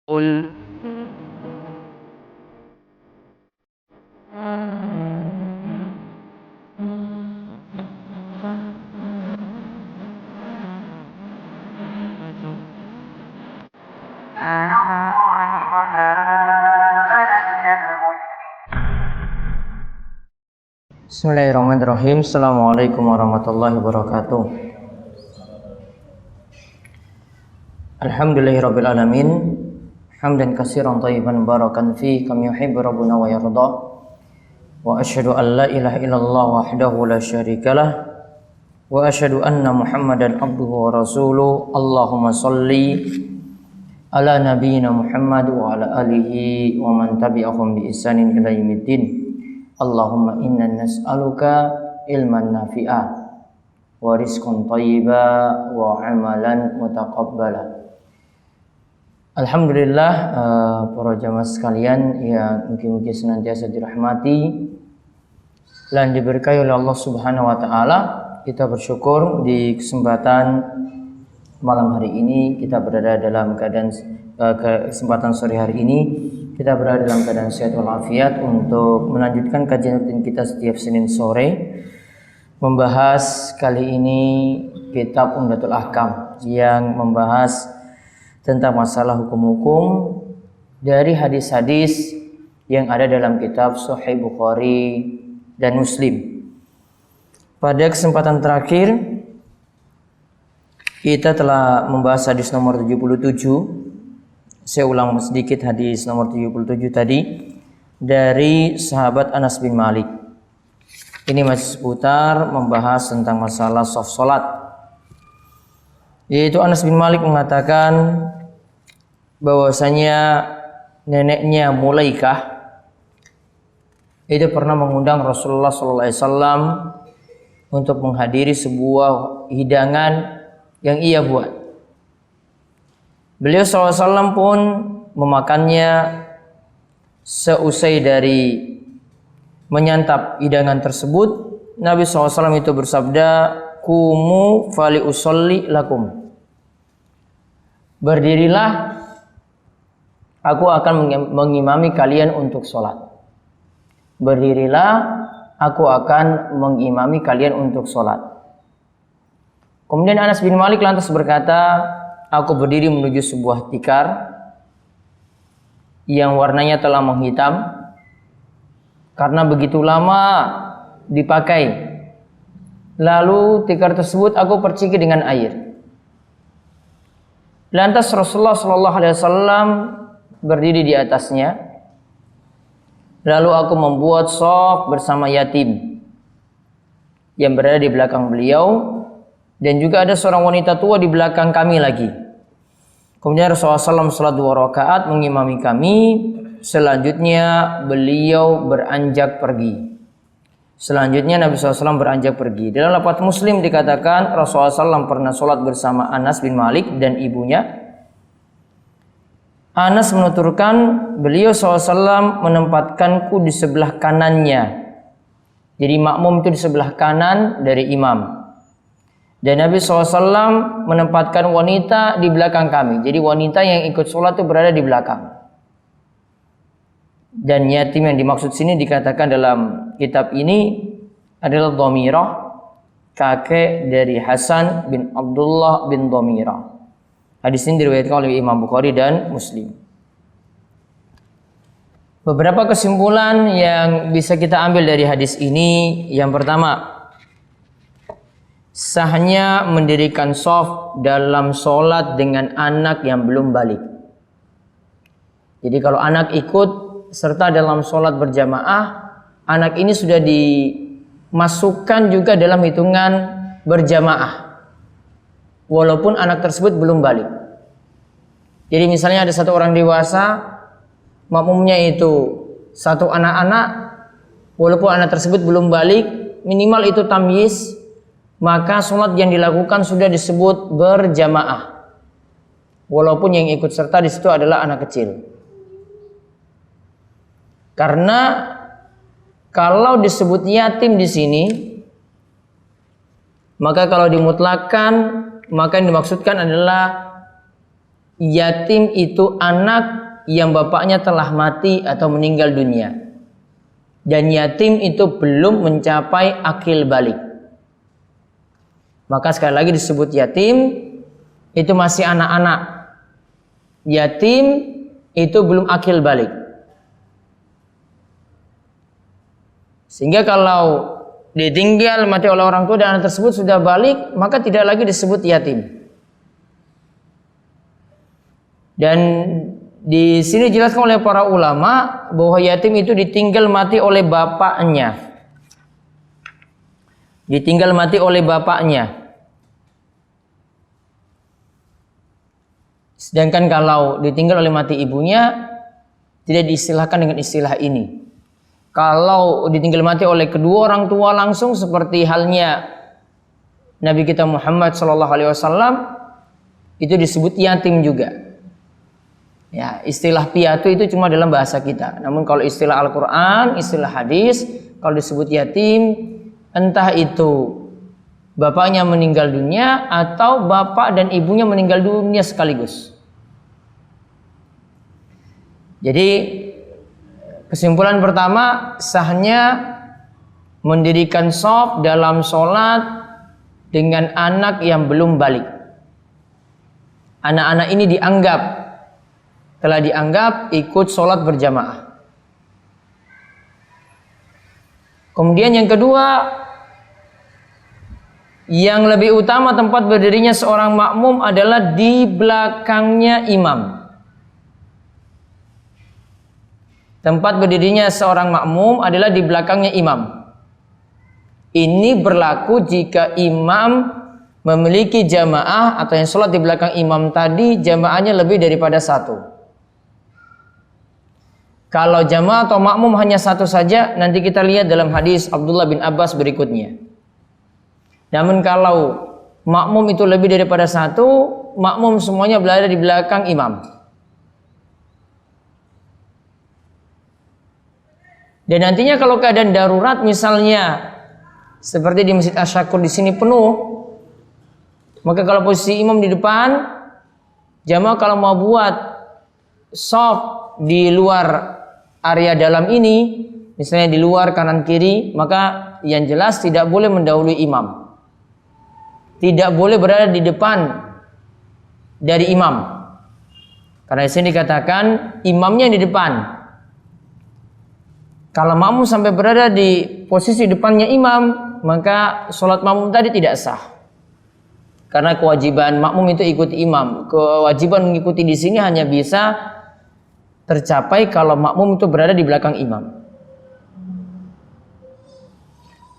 قل Bismillahirrahmanirrahim. Assalamualaikum warahmatullahi wabarakatuh. Alhamdulillahirabbil alamin. Hamdan katsiran thayyiban barakan fi kama yuhibbu rabbuna wa yarda. Wa asyhadu an la ilaha illallah wahdahu la syarikalah wa asyhadu anna Muhammadan abduhu wa rasuluh. Allahumma shalli ala nabiyyina Muhammad wa ala alihi wa man tabi'ahum bi ihsanin ila yaumiddin. Allahumma inna nas'aluka ilman nafi'a wa rizqan thayyiba wa amalan mutaqabbala. Alhamdulillah, para jamaah sekalian yang mungkin senantiasa dirahmati dan diberkahi oleh Allah Subhanahu wa taala. Kita bersyukur di kesempatan malam hari ini kita berada dalam keadaan kesempatan sore hari ini kita berada dalam keadaan sehat walafiat untuk melanjutkan kajian rutin kita setiap Senin sore, membahas kali ini kitab Umdatul Ahkam yang membahas tentang masalah hukum-hukum dari hadis-hadis yang ada dalam kitab Sahih Bukhari dan Muslim. Pada kesempatan terakhir kita telah membahas hadis nomor 77. Saya ulang sedikit hadis nomor 77 tadi dari sahabat Anas bin Malik. Ini masih seputar membahas tentang masalah shaf salat. Yaitu Anas bin Malik mengatakan bahwasanya neneknya Mulaikah itu pernah mengundang Rasulullah SAW untuk menghadiri sebuah hidangan yang ia buat. Beliau SAW pun memakannya. Seusai dari menyantap hidangan tersebut, Nabi SAW itu bersabda, "Kumu fali usolli lakum." Berdirilah, aku akan mengimami kalian untuk sholat. Berdirilah, aku akan mengimami kalian untuk sholat. Kemudian Anas bin Malik lantas berkata, aku berdiri menuju sebuah tikar yang warnanya telah menghitam karena begitu lama dipakai. Lalu tikar tersebut aku perciki dengan air. Lantas Rasulullah SAW berdiri di atasnya. Lalu aku membuat shaf bersama yatim yang berada di belakang beliau, dan juga ada seorang wanita tua di belakang kami lagi. Kemudian Rasulullah SAW salat 2 rakaat mengimami kami. Selanjutnya beliau beranjak pergi. Selanjutnya Nabi SAW beranjak pergi. Dalam lafaz Muslim dikatakan Rasulullah SAW pernah salat bersama Anas bin Malik dan ibunya. Anas menuturkan beliau SAW menempatkanku di sebelah kanannya. Jadi makmum itu di sebelah kanan dari imam. Dan Nabi SAW menempatkan wanita di belakang kami. Jadi wanita yang ikut sholat itu berada di belakang. Dan yatim yang dimaksud sini dikatakan dalam kitab ini adalah Dhamirah, kakek dari Hasan bin Abdullah bin Dhamirah. Hadis ini diriwayatkan oleh Imam Bukhari dan Muslim. Beberapa kesimpulan yang bisa kita ambil dari hadis ini. Yang pertama, sahnya mendirikan shaf dalam sholat dengan anak yang belum balik. Jadi kalau anak ikut serta dalam sholat berjamaah, anak ini sudah dimasukkan juga dalam hitungan berjamaah, walaupun anak tersebut belum balik. Jadi misalnya ada satu orang dewasa, makmumnya itu satu anak-anak, walaupun anak tersebut belum balik, minimal itu tamyiz, maka sholat yang dilakukan sudah disebut berjamaah, walaupun yang ikut serta di situ adalah anak kecil. Karena kalau disebut yatim di sini, maka kalau dimutlakan, maka yang dimaksudkan adalah yatim itu anak yang bapaknya telah mati atau meninggal dunia. Dan yatim itu belum mencapai akil balik. Maka sekali lagi disebut yatim, itu masih anak-anak. Yatim itu belum akil balik. Sehingga kalau ditinggal mati oleh orang tua dan anak tersebut sudah balik, maka tidak lagi disebut yatim. Dan di sini dijelaskan oleh para ulama bahwa yatim itu ditinggal mati oleh bapaknya. Ditinggal mati oleh bapaknya. Sedangkan kalau ditinggal oleh mati ibunya, tidak diistilahkan dengan istilah ini. Kalau ditinggal mati oleh kedua orang tua langsung, seperti halnya Nabi kita Muhammad SAW, itu disebut yatim juga. Ya, istilah piatu itu cuma dalam bahasa kita. Namun kalau istilah Al-Quran, istilah hadis, kalau disebut yatim, entah itu bapaknya meninggal dunia atau bapak dan ibunya meninggal dunia sekaligus. Jadi kesimpulan pertama, sahnya mendirikan shaf dalam sholat dengan anak yang belum balik. Anak-anak ini telah dianggap ikut sholat berjamaah. Kemudian yang kedua, yang lebih utama tempat berdirinya seorang makmum adalah di belakangnya imam. Tempat berdirinya seorang makmum adalah di belakangnya imam. Ini berlaku jika imam memiliki jamaah atau yang sholat di belakang imam tadi jamaahnya lebih daripada satu. Kalau jamaah atau makmum hanya satu saja, nanti kita lihat dalam hadis Abdullah bin Abbas berikutnya. Namun kalau makmum itu lebih daripada satu, makmum semuanya berada di belakang imam. Dan nantinya kalau keadaan darurat, misalnya seperti di Masjid Asy-Syakur di sini penuh, maka kalau posisi imam di depan, jamaah kalau mau buat shaf di luar area dalam ini, misalnya di luar kanan kiri, maka yang jelas tidak boleh mendahului imam. Tidak boleh berada di depan dari imam. Karena di sini dikatakan imamnya di depan. Kalau makmum sampai berada di posisi depannya imam, maka sholat makmum tadi tidak sah. Karena kewajiban makmum itu ikuti imam. Kewajiban mengikuti di sini hanya bisa tercapai kalau makmum itu berada di belakang imam.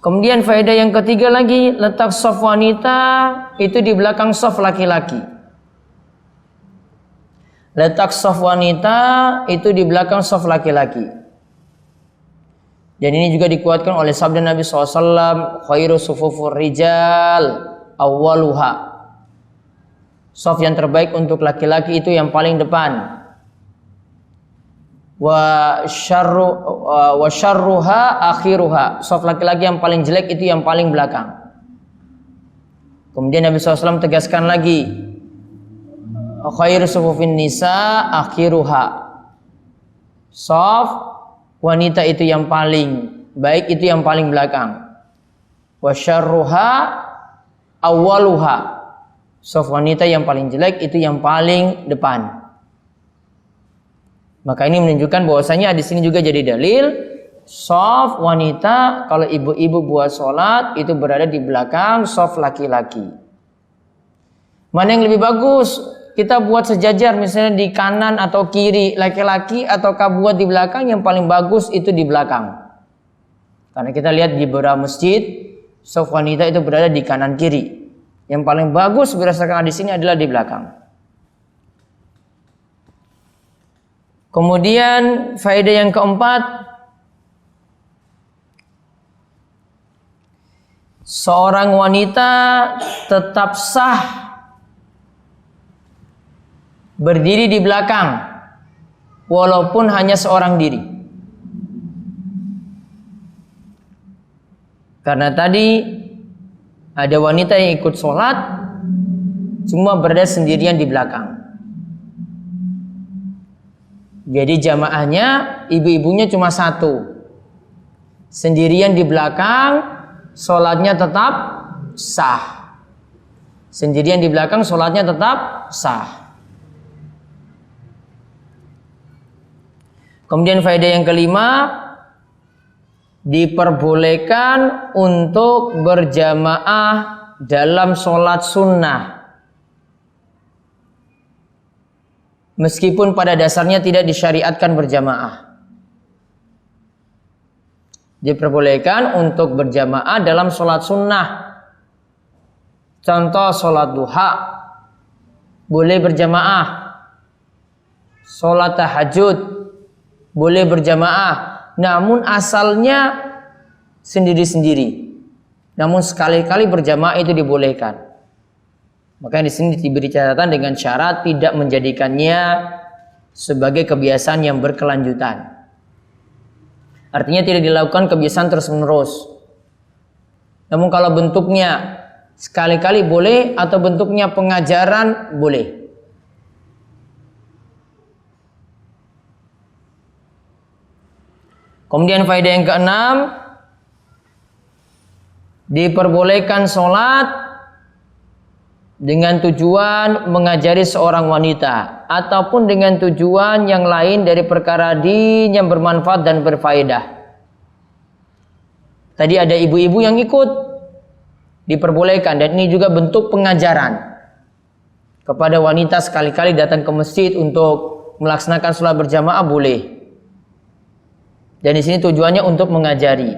Kemudian faedah yang ketiga lagi, letak shaf wanita itu di belakang shaf laki-laki. Letak shaf wanita itu di belakang shaf laki-laki. Dan ini juga dikuatkan oleh sabda Nabi SAW, khairu sufufur rijal awwaluha. Shaf yang terbaik untuk laki-laki itu yang paling depan. Wa syarruha akhiruha. Shaf laki-laki yang paling jelek itu yang paling belakang. Kemudian Nabi SAW tegaskan lagi, khairu sufufin nisa akhiruha. Shaf wanita itu yang paling baik, itu yang paling belakang. Wa syarruha awwaluha. Shaf wanita yang paling jelek itu yang paling depan. Maka ini menunjukkan bahwasanya di sini juga jadi dalil shaf wanita kalau ibu-ibu buat sholat itu berada di belakang shaf laki-laki. Mana yang lebih bagus? Kita buat sejajar misalnya di kanan atau kiri laki-laki, ataukah buat di belakang? Yang paling bagus itu di belakang. Karena kita lihat di beberapa masjid shaf wanita itu berada di kanan kiri. Yang paling bagus berdasarkan hadis ini adalah di belakang. Kemudian faedah yang keempat, seorang wanita tetap sah berdiri di belakang walaupun hanya seorang diri. Karena tadi ada wanita yang ikut sholat cuma berada sendirian di belakang. Jadi jamaahnya ibu-ibunya cuma satu, sendirian di belakang, sholatnya tetap sah. Sendirian di belakang, sholatnya tetap sah. Kemudian faedah yang kelima, diperbolehkan untuk berjamaah dalam sholat sunnah, meskipun pada dasarnya tidak disyariatkan berjamaah. Diperbolehkan untuk berjamaah dalam sholat sunnah. Contoh sholat duha boleh berjamaah, sholat tahajud boleh berjamaah, namun asalnya sendiri-sendiri. Namun sekali-kali berjamaah itu dibolehkan. Makanya di sini diberi catatan dengan syarat tidak menjadikannya sebagai kebiasaan yang berkelanjutan. Artinya tidak dilakukan kebiasaan terus-menerus. Namun kalau bentuknya sekali-kali boleh atau bentuknya pengajaran boleh. Kemudian faedah yang keenam, diperbolehkan sholat dengan tujuan mengajari seorang wanita ataupun dengan tujuan yang lain dari perkara din yang bermanfaat dan berfaedah. Tadi ada ibu-ibu yang ikut, diperbolehkan, dan ini juga bentuk pengajaran kepada wanita sekali-kali datang ke masjid untuk melaksanakan sholat berjamaah boleh. Dan di sini tujuannya untuk mengajari.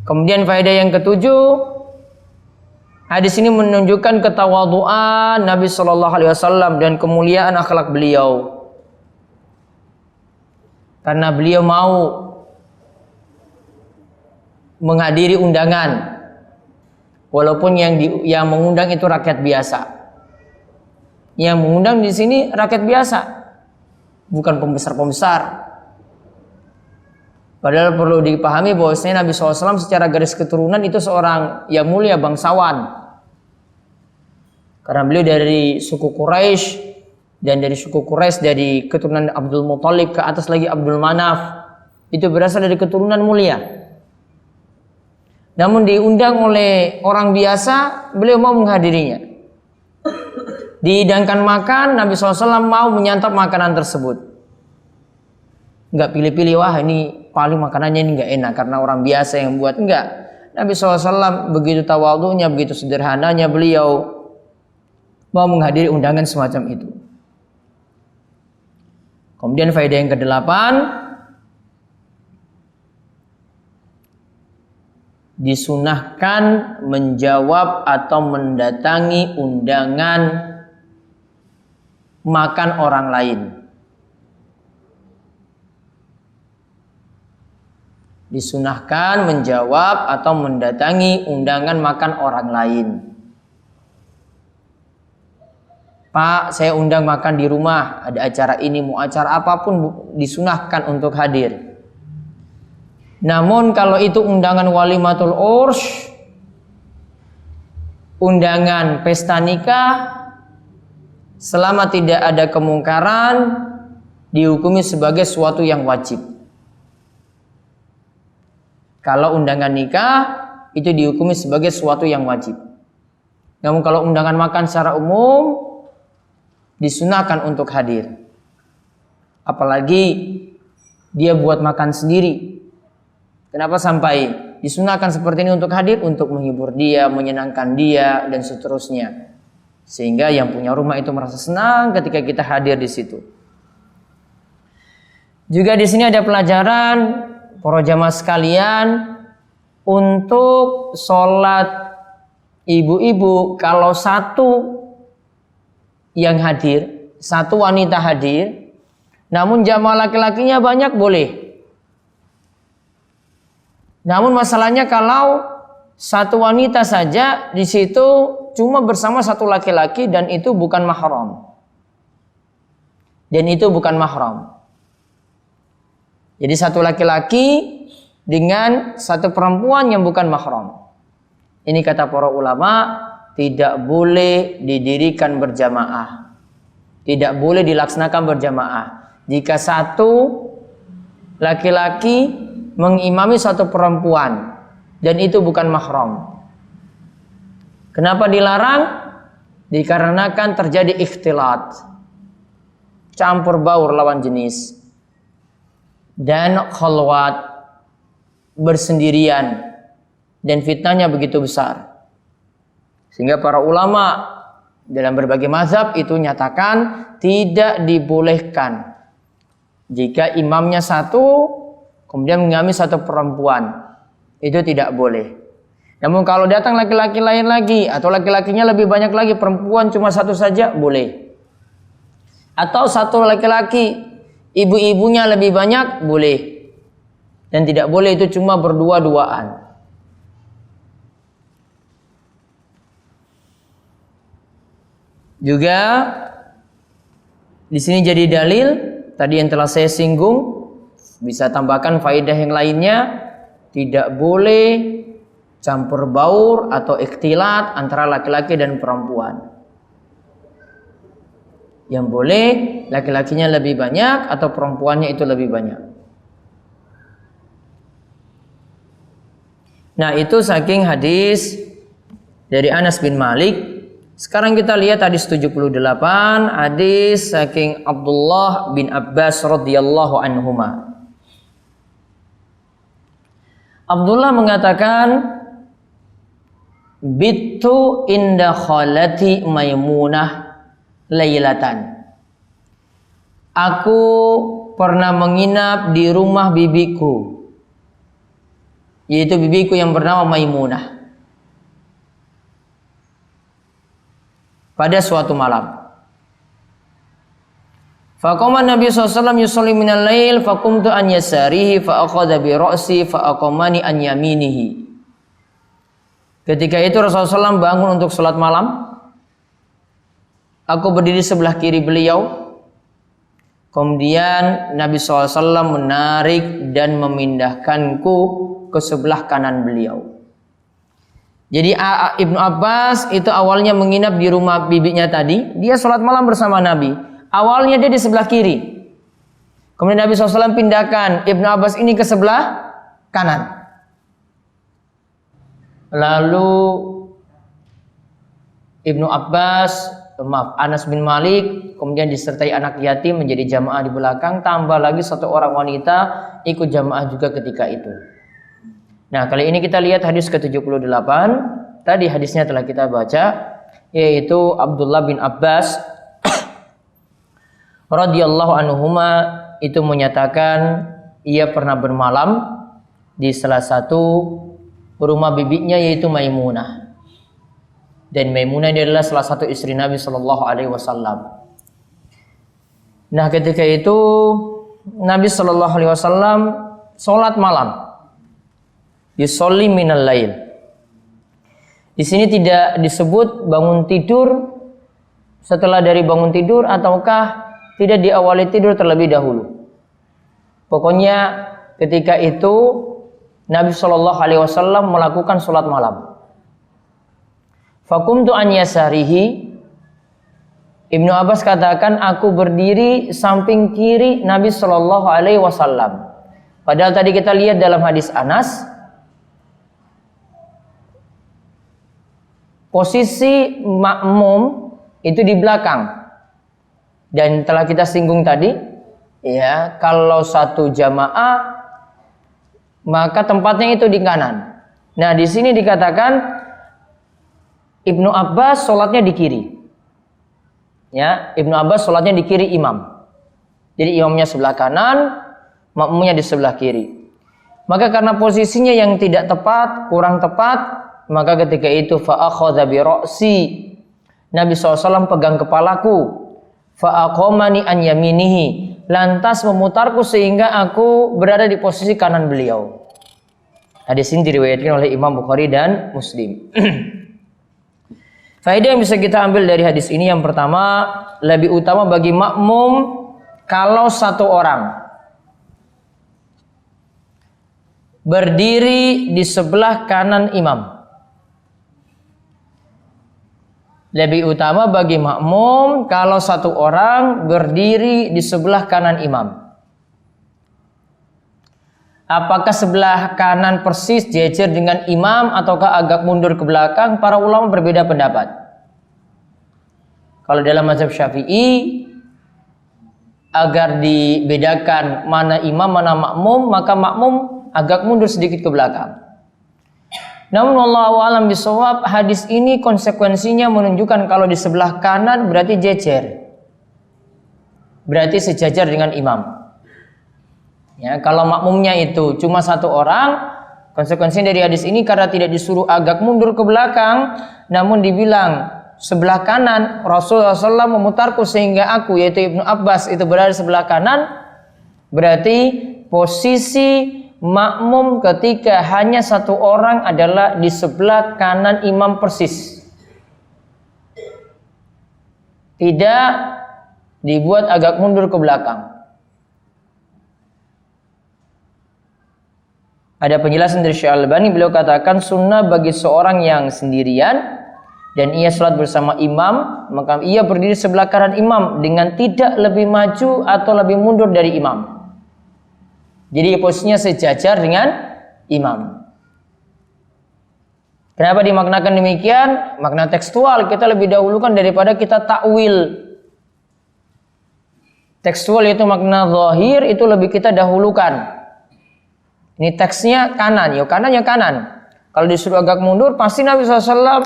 Kemudian faedah yang ketujuh, hadis ini menunjukkan ketawaduan Nabi Shallallahu Alaihi Wasallam dan kemuliaan akhlak beliau. Karena beliau mau menghadiri undangan, walaupun yang mengundang itu rakyat biasa. Yang mengundang di sini rakyat biasa, bukan pembesar-pembesar. Padahal perlu dipahami bahwasanya Nabi SAW secara garis keturunan itu seorang yang mulia, bangsawan. Karena beliau dari suku Quraisy, dan dari suku Quraisy dari keturunan Abdul Muthalib ke atas lagi Abdul Manaf, itu berasal dari keturunan mulia. Namun diundang oleh orang biasa, beliau mau menghadirinya. Dihidangkan makan, Nabi SAW mau menyantap makanan tersebut. Enggak pilih-pilih, wah ini paling makanannya ini enggak enak karena orang biasa yang buat. Enggak. Nabi SAW begitu tawadhunya, begitu sederhananya beliau mau menghadiri undangan semacam itu. Kemudian faedah yang kedelapan, disunahkan menjawab atau mendatangi undangan makan orang lain. Disunahkan menjawab atau mendatangi undangan makan orang lain. Pak, saya undang makan di rumah, ada acara ini, mau acara apapun disunahkan untuk hadir. Namun kalau itu undangan walimatul urs, undangan pesta nikah, selama tidak ada kemungkaran, dihukumi sebagai suatu yang wajib. Kalau undangan nikah itu dihukumi sebagai sesuatu yang wajib. Namun kalau undangan makan secara umum disunahkan untuk hadir. Apalagi dia buat makan sendiri. Kenapa sampai disunahkan seperti ini untuk hadir? Untuk menghibur dia, menyenangkan dia, dan seterusnya. Sehingga yang punya rumah itu merasa senang ketika kita hadir di situ. Juga di sini ada pelajaran para jamaah sekalian, untuk sholat ibu-ibu, kalau satu yang hadir, satu wanita hadir, namun jamaah laki-lakinya banyak boleh. Namun masalahnya kalau satu wanita saja di situ cuma bersama satu laki-laki dan itu bukan mahram. Dan itu bukan mahram. Jadi satu laki-laki dengan satu perempuan yang bukan mahram. Ini kata para ulama tidak boleh didirikan berjamaah. Tidak boleh dilaksanakan berjamaah. Jika satu laki-laki mengimami satu perempuan dan itu bukan mahram. Kenapa dilarang? Dikarenakan terjadi ikhtilat, campur baur lawan jenis, dan khalwat, bersendirian, dan fitnahnya begitu besar. Sehingga para ulama dalam berbagai mazhab itu nyatakan tidak dibolehkan jika imamnya satu kemudian mengimami satu perempuan, itu tidak boleh. Namun kalau datang laki-laki lain lagi atau laki-lakinya lebih banyak lagi, perempuan cuma satu saja, boleh. Atau satu laki-laki ibu-ibunya lebih banyak, boleh. Dan tidak boleh itu cuma berdua-duaan. Juga di sini jadi dalil tadi yang telah saya singgung, bisa tambahkan faedah yang lainnya, tidak boleh campur baur atau ikhtilat antara laki-laki dan perempuan. Yang boleh laki-lakinya lebih banyak atau perempuannya itu lebih banyak. Nah, itu saking hadis dari Anas bin Malik. Sekarang kita lihat hadis 78, hadis saking Abdullah bin Abbas radhiyallahu anhuma. Abdullah mengatakan, "Bittu inda khalati Maimunah lailatan." Aku pernah menginap di rumah bibiku, yaitu bibiku yang bernama Maimunah, pada suatu malam. Faqama Nabi SAW yusalli minal lail faqumtu an yasarihi fa'akhadha bi ra'si fa'aqamani an yaminihi. Ketika itu Rasulullah SAW bangun untuk sholat malam. Aku berdiri sebelah kiri beliau. Kemudian Nabi SAW menarik dan memindahkanku ke sebelah kanan beliau. Jadi Ibnu Abbas itu awalnya menginap di rumah bibinya tadi. Dia sholat malam bersama Nabi. Awalnya dia di sebelah kiri. Kemudian Nabi SAW pindahkan Ibnu Abbas ini ke sebelah kanan. Lalu Anas bin Malik kemudian disertai anak yatim menjadi jamaah di belakang, tambah lagi satu orang wanita ikut jamaah juga ketika itu. Nah, kali ini kita lihat hadis ke-78. Tadi hadisnya telah kita baca, yaitu Abdullah bin Abbas radhiyallahu anhuma itu menyatakan ia pernah bermalam di salah satu rumah bibinya, yaitu Maimunah. Dan Maimunah ini adalah salah satu istri Nabi Shallallahu Alaihi Wasallam. Nah, ketika itu Nabi Shallallahu Alaihi Wasallam sholat malam, yusolli minal lail. Di sini tidak disebut bangun tidur setelah dari bangun tidur ataukah tidak diawali tidur terlebih dahulu. Pokoknya ketika itu Nabi Shallallahu Alaihi Wasallam melakukan sholat malam. Fakumtu an yasarihi. Ibnu Abbas katakan, aku berdiri samping kiri Nabi Shallallahu Alaihi Wasallam. Padahal tadi kita lihat dalam hadis Anas, posisi makmum itu di belakang. Dan telah kita singgung tadi, ya, kalau satu jamaah maka tempatnya itu di kanan. Nah, di sini dikatakan Ibnu Abbas sholatnya di kiri. Ya, Ibnu Abbas sholatnya di kiri imam. Jadi imamnya sebelah kanan, makmumnya di sebelah kiri. Maka karena posisinya yang tidak tepat, kurang tepat, maka ketika itu fa'akhadha bi ra'si. Nabi SAW pegang kepalaku. Fa'aqamani an yaminihi. Lantas memutarku sehingga aku berada di posisi kanan beliau. Hadis ini diriwayatkan oleh Imam Bukhari dan Muslim. Faedah yang bisa kita ambil dari hadis ini, yang pertama, lebih utama bagi makmum kalau satu orang berdiri di sebelah kanan imam. Lebih utama bagi makmum kalau satu orang berdiri di sebelah kanan imam. Apakah sebelah kanan persis jejer dengan imam ataukah agak mundur ke belakang? Para ulama berbeda pendapat. Kalau dalam mazhab Syafi'i, agar dibedakan mana imam mana makmum, maka makmum agak mundur sedikit ke belakang. Namun wallahu a'lam bishawab, hadis ini konsekuensinya menunjukkan kalau di sebelah kanan berarti jejer, berarti sejajar dengan imam. Ya, kalau makmumnya itu cuma satu orang, konsekuensinya dari hadis ini karena tidak disuruh agak mundur ke belakang, namun dibilang sebelah kanan, Rasulullah SAW memutarku sehingga aku, yaitu Ibnu Abbas, itu berada di sebelah kanan, berarti posisi makmum ketika hanya satu orang adalah di sebelah kanan imam persis, tidak dibuat agak mundur ke belakang. Ada penjelasan dari Syekh Al-Albani, beliau katakan sunnah bagi seorang yang sendirian dan ia sholat bersama imam, maka ia berdiri sebelah kanan imam dengan tidak lebih maju atau lebih mundur dari imam. Jadi posisinya sejajar dengan imam. Kenapa dimaknakan demikian? Makna tekstual kita lebih dahulukan daripada kita takwil. Tekstual itu makna zahir, itu lebih kita dahulukan. Ini teksnya kanan, ya kanan ya kanan. Kalau disuruh agak mundur, pasti Nabi SAW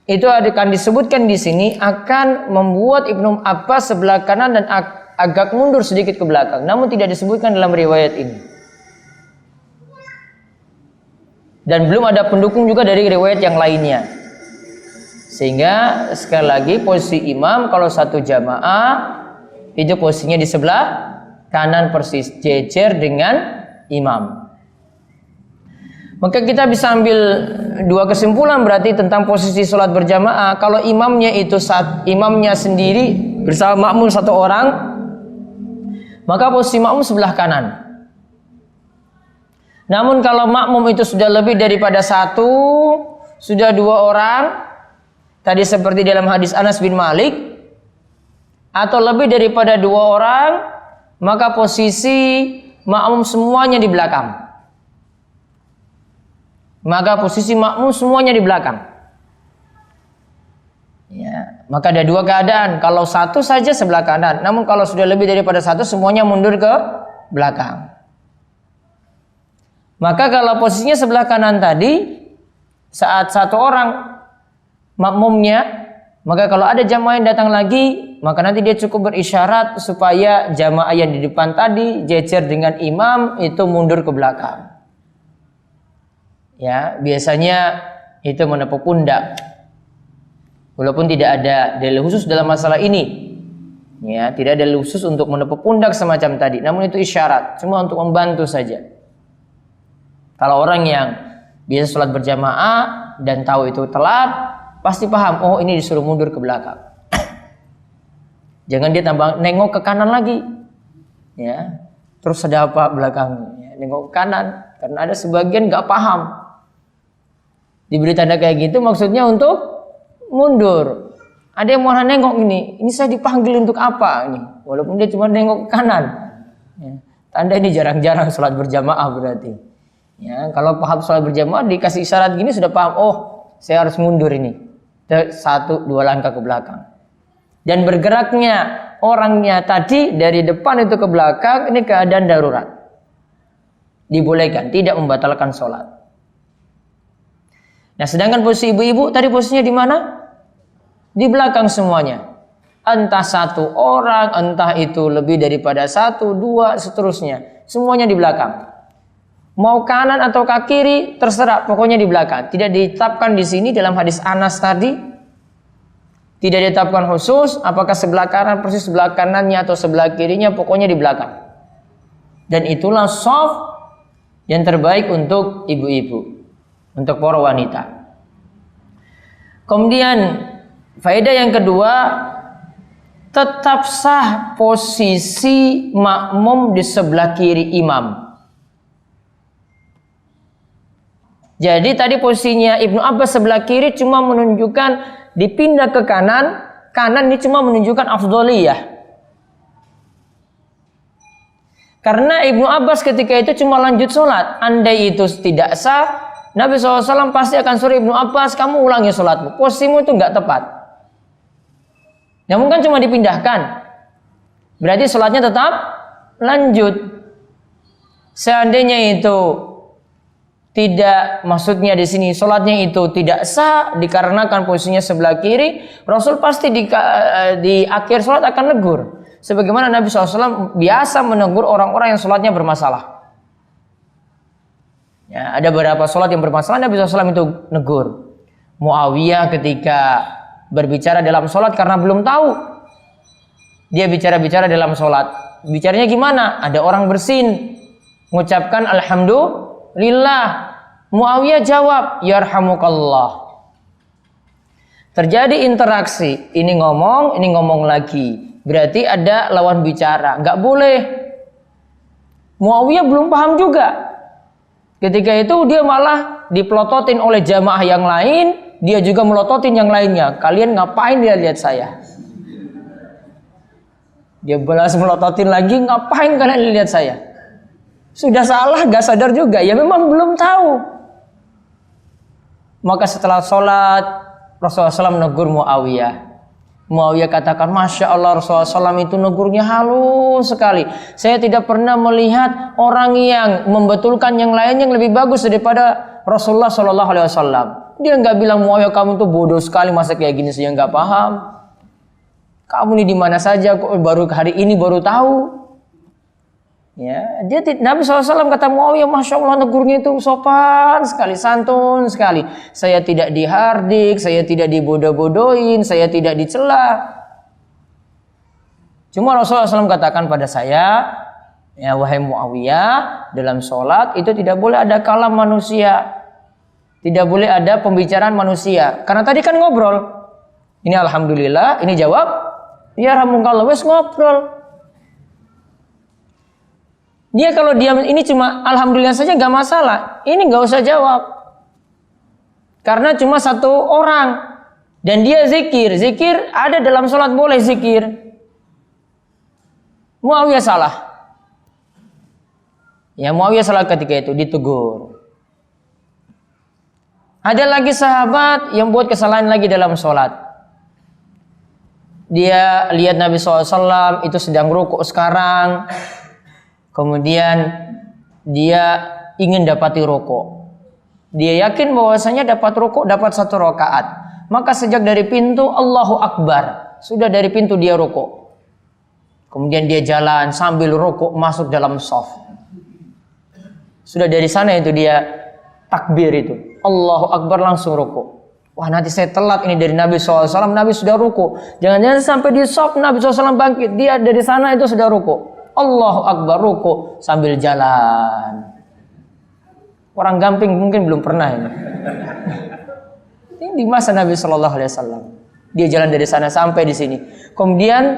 itu akan disebutkan di sini akan membuat Ibnu Abbas sebelah kanan dan agak mundur sedikit ke belakang. Namun tidak disebutkan dalam riwayat ini. Dan belum ada pendukung juga dari riwayat yang lainnya. Sehingga sekali lagi posisi imam kalau satu jamaah itu posisinya di sebelah kanan persis, jejer dengan imam. Maka kita bisa ambil dua kesimpulan berarti tentang posisi sholat berjamaah. Kalau imamnya itu imamnya sendiri bersama makmum satu orang, maka posisi makmum sebelah kanan. Namun kalau makmum itu sudah lebih daripada satu, sudah dua orang, tadi seperti dalam hadis Anas bin Malik, atau lebih daripada dua orang, maka posisi makmum semuanya di belakang. Maka posisi makmum semuanya di belakang. Ya, maka ada dua keadaan. Kalau satu saja sebelah kanan, namun kalau sudah lebih daripada satu semuanya mundur ke belakang. Maka kalau posisinya sebelah kanan tadi, saat satu orang makmumnya, maka kalau ada jamaah yang datang lagi, maka nanti dia cukup berisyarat supaya jamaah yang di depan tadi jejer dengan imam itu mundur ke belakang. Ya, biasanya itu menepuk pundak. Walaupun tidak ada dalil khusus dalam masalah ini. Ya, tidak ada dalil khusus untuk menepuk pundak semacam tadi, namun itu isyarat, cuma untuk membantu saja. Kalau orang yang biasa sholat berjamaah dan tahu itu telat, pasti paham, oh ini disuruh mundur ke belakang. Jangan dia tambah nengok ke kanan lagi. Ya. Terus ada apa belakang? Ya, nengok ke kanan karena ada sebagian enggak paham. Diberi tanda kayak gitu maksudnya untuk mundur. Ada yang mau nengok ini saya dipanggil untuk apa ini? Walaupun dia cuma nengok ke kanan. Ya. Tanda ini jarang-jarang sholat berjamaah berarti. Ya, kalau paham sholat berjamaah dikasih isyarat gini sudah paham, oh saya harus mundur ini. 1-2 langkah ke belakang. Dan bergeraknya orangnya tadi dari depan itu ke belakang, ini keadaan darurat. Dibolehkan, tidak membatalkan sholat. Nah, sedangkan posisi ibu-ibu tadi posisinya di mana? Di belakang semuanya. Entah satu orang, entah itu lebih daripada 1, 2, seterusnya. Semuanya di belakang. Mau kanan atau ke kiri, terserah, pokoknya di belakang. Tidak ditetapkan di sini dalam hadis Anas tadi. Tidak ditetapkan khusus, apakah sebelah kanan persis sebelah kanannya atau sebelah kirinya, pokoknya di belakang. Dan itulah shaf yang terbaik untuk ibu-ibu, untuk para wanita. Kemudian faedah yang kedua, tetap sah posisi makmum di sebelah kiri imam. Jadi tadi posisinya Ibnu Abbas sebelah kiri cuma menunjukkan dipindah ke kanan. Kanan ini cuma menunjukkan afdholiyah. Karena Ibnu Abbas ketika itu cuma lanjut sholat. Andai itu tidak sah, Nabi SAW pasti akan suruh Ibnu Abbas, kamu ulangi sholatmu. Posisimu itu nggak tepat. Namun kan cuma dipindahkan. Berarti sholatnya tetap lanjut. Seandainya itu tidak, maksudnya di sini sholatnya itu tidak sah dikarenakan posisinya sebelah kiri, Rasul pasti di akhir sholat akan negur. Sebagaimana Nabi SAW biasa menegur orang-orang yang sholatnya bermasalah. Ya, ada beberapa sholat yang bermasalah, Nabi SAW itu negur. Muawiyah ketika berbicara dalam sholat karena belum tahu, dia bicara-bicara dalam sholat. Bicaranya gimana? Ada orang bersin, mengucapkan alhamdulillah. Muawiyah jawab, yarhamukallah. Terjadi interaksi, ini ngomong lagi. Berarti ada lawan bicara, nggak boleh. Muawiyah belum paham juga. Ketika itu dia malah dipelototin oleh jamaah yang lain, dia juga melototin yang lainnya. Kalian ngapain lihat saya? Dia balas melototin lagi, ngapain kalian lihat saya? Sudah salah, gak sadar juga. Ya memang belum tahu. Maka setelah sholat, Rasulullah SAW negur Muawiyah. Muawiyah katakan, Masya Allah, Rasulullah SAW itu negurnya halus sekali. Saya tidak pernah melihat orang yang membetulkan yang lain yang lebih bagus daripada Rasulullah SAW. Dia nggak bilang, Muawiyah kamu tuh bodoh sekali, masa kayak gini saya nggak paham. Kamu ini di mana saja, kok baru hari ini baru tahu. Ya, Nabi SAW kata Muawiyah, Masya Allah negurnya itu sopan sekali, santun sekali. Saya tidak dihardik, saya tidak dibodoh-bodohin, saya tidak dicela. Cuma Rasulullah SAW katakan pada saya, ya wahai Muawiyah, dalam sholat itu tidak boleh ada kalam manusia, tidak boleh ada pembicaraan manusia. Karena tadi kan ngobrol. Ini alhamdulillah, ini jawab, ya rahmukallah, wes ngobrol. Dia kalau diam ini cuma alhamdulillah saja gak masalah. Ini gak usah jawab. Karena cuma satu orang. Dan dia zikir. Zikir ada dalam sholat, boleh zikir. Muawiyah salah. Ya Muawiyah salah ketika itu, ditegur. Ada lagi sahabat yang buat kesalahan lagi dalam sholat. Dia lihat Nabi SAW itu sedang rukuk sekarang. Kemudian dia ingin dapati rukuk. Dia yakin bahwasanya dapat rukuk, dapat 1 rakaat. Maka sejak dari pintu Allahu Akbar, sudah dari pintu dia rukuk. Kemudian dia jalan sambil rukuk masuk dalam shaf. Sudah dari sana itu dia takbir itu. Allahu Akbar langsung rukuk. Wah nanti saya telat ini dari Nabi SAW. Nabi sudah rukuk. Jangan-jangan sampai di shaf Nabi SAW bangkit. Dia dari sana itu sudah rukuk. Allahu Akbar ruku sambil jalan. Orang gamping mungkin belum pernah ini. Ini di masa Nabi Shallallahu Alaihi Wasallam. Dia jalan dari sana sampai di sini. Kemudian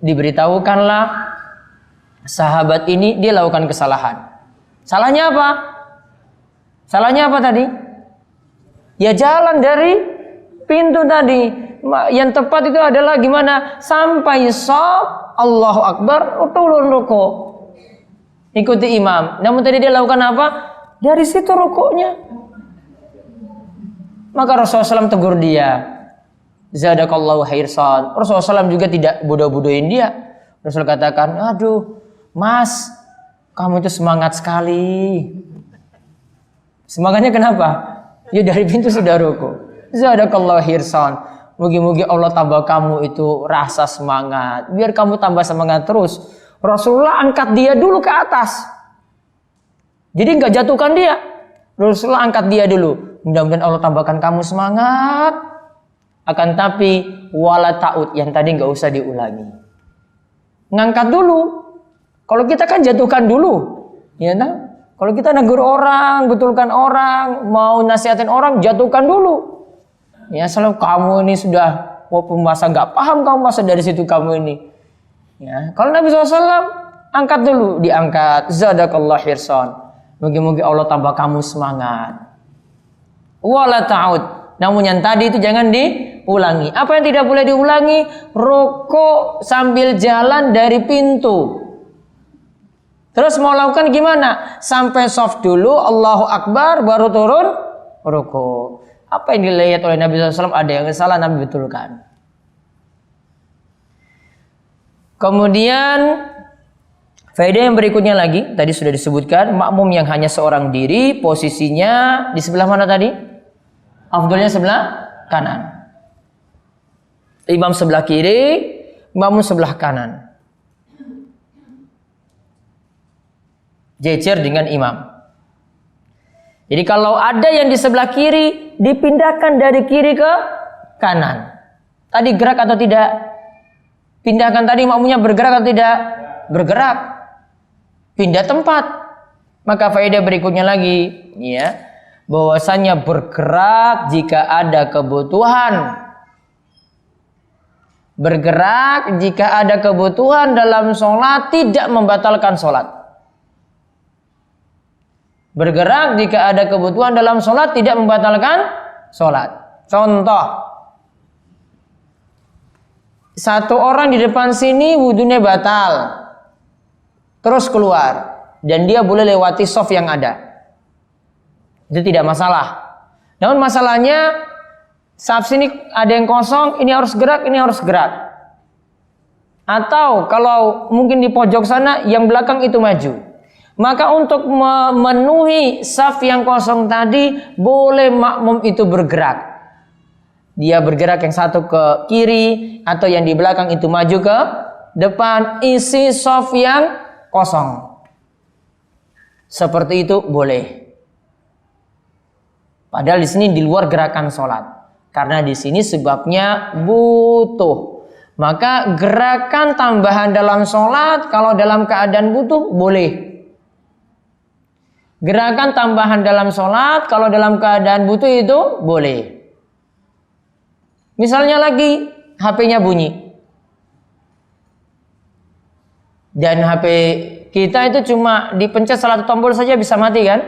diberitahukanlah sahabat ini dia lakukan kesalahan. Salahnya apa? Salahnya apa tadi? Ya jalan dari pintu tadi. Yang tepat itu adalah gimana? Sampai shaf. Allahu Akbar, turun ruku. Ikuti imam. Namun tadi dia lakukan apa? Dari situ rukuknya. Maka Rasulullah SAW tegur dia. Zadakallahu khairan. Rasulullah SAW juga tidak bodoh-bodohin dia. Rasul katakan, aduh, Mas, kamu itu semangat sekali. Semangatnya kenapa? Ya dari pintu sudah ruku. Zadakallahu khairan. Mugi-mugi Allah tambah kamu itu rasa semangat. Biar kamu tambah semangat terus. Rasulullah angkat dia dulu ke atas. Jadi nggak jatuhkan dia. Rasulullah angkat dia dulu. Mudah-mudahan Allah tambahkan kamu semangat. Akan tapi wala ta'ud yang tadi nggak usah diulangi. Ngangkat dulu. Kalau kita kan jatuhkan dulu. Ya nah? Kalau kita negur orang, betulkan orang, mau nasihatin orang, jatuhkan dulu. Ya selalu kamu ini sudah masa nggak paham kamu masa dari situ kamu ini. Ya kalau Nabi SAW angkat dulu, diangkat. Zadakallah hirsan. Mugi-mugi Allah tambah kamu semangat. Wala ta'ud Namun yang tadi itu jangan diulangi. Apa yang tidak boleh diulangi? Rukuk sambil jalan dari pintu. Terus mau lakukan gimana? Sampai soft dulu, Allahu Akbar, baru turun rukuk. Apa yang dilihat oleh Nabi SAW? Ada yang salah, Nabi betulkan. Kemudian faedah yang berikutnya lagi, tadi sudah disebutkan, makmum yang hanya seorang diri, posisinya di sebelah mana tadi? Afdolnya sebelah kanan. Imam sebelah kiri, makmum sebelah kanan. Jejer dengan imam. Jadi kalau ada yang di sebelah kiri, dipindahkan dari kiri ke kanan. Tadi gerak atau tidak? Pindahkan tadi makmumnya bergerak atau tidak? Bergerak. Pindah tempat. Maka faedah berikutnya lagi, ya, bahwasanya bergerak jika ada kebutuhan. Bergerak jika ada kebutuhan dalam sholat tidak membatalkan sholat. Bergerak jika ada kebutuhan dalam sholat tidak membatalkan sholat. Contoh, satu orang di depan sini wudunya batal, terus keluar, dan dia boleh lewati shaf yang ada. Itu tidak masalah. Namun masalahnya saf sini ada yang kosong, ini harus gerak, ini harus gerak. Atau kalau mungkin di pojok sana yang belakang itu maju. Maka untuk memenuhi saf yang kosong tadi boleh makmum itu bergerak. Dia bergerak yang satu ke kiri atau yang di belakang itu maju ke depan, isi saf yang kosong. Seperti itu boleh. Padahal di sini di luar gerakan sholat, karena di sini sebabnya butuh. Maka gerakan tambahan dalam sholat kalau dalam keadaan butuh boleh. Gerakan tambahan dalam sholat kalau dalam keadaan butuh itu boleh. Misalnya lagi HP-nya bunyi, dan HP kita itu cuma dipencet salah satu tombol saja bisa mati kan?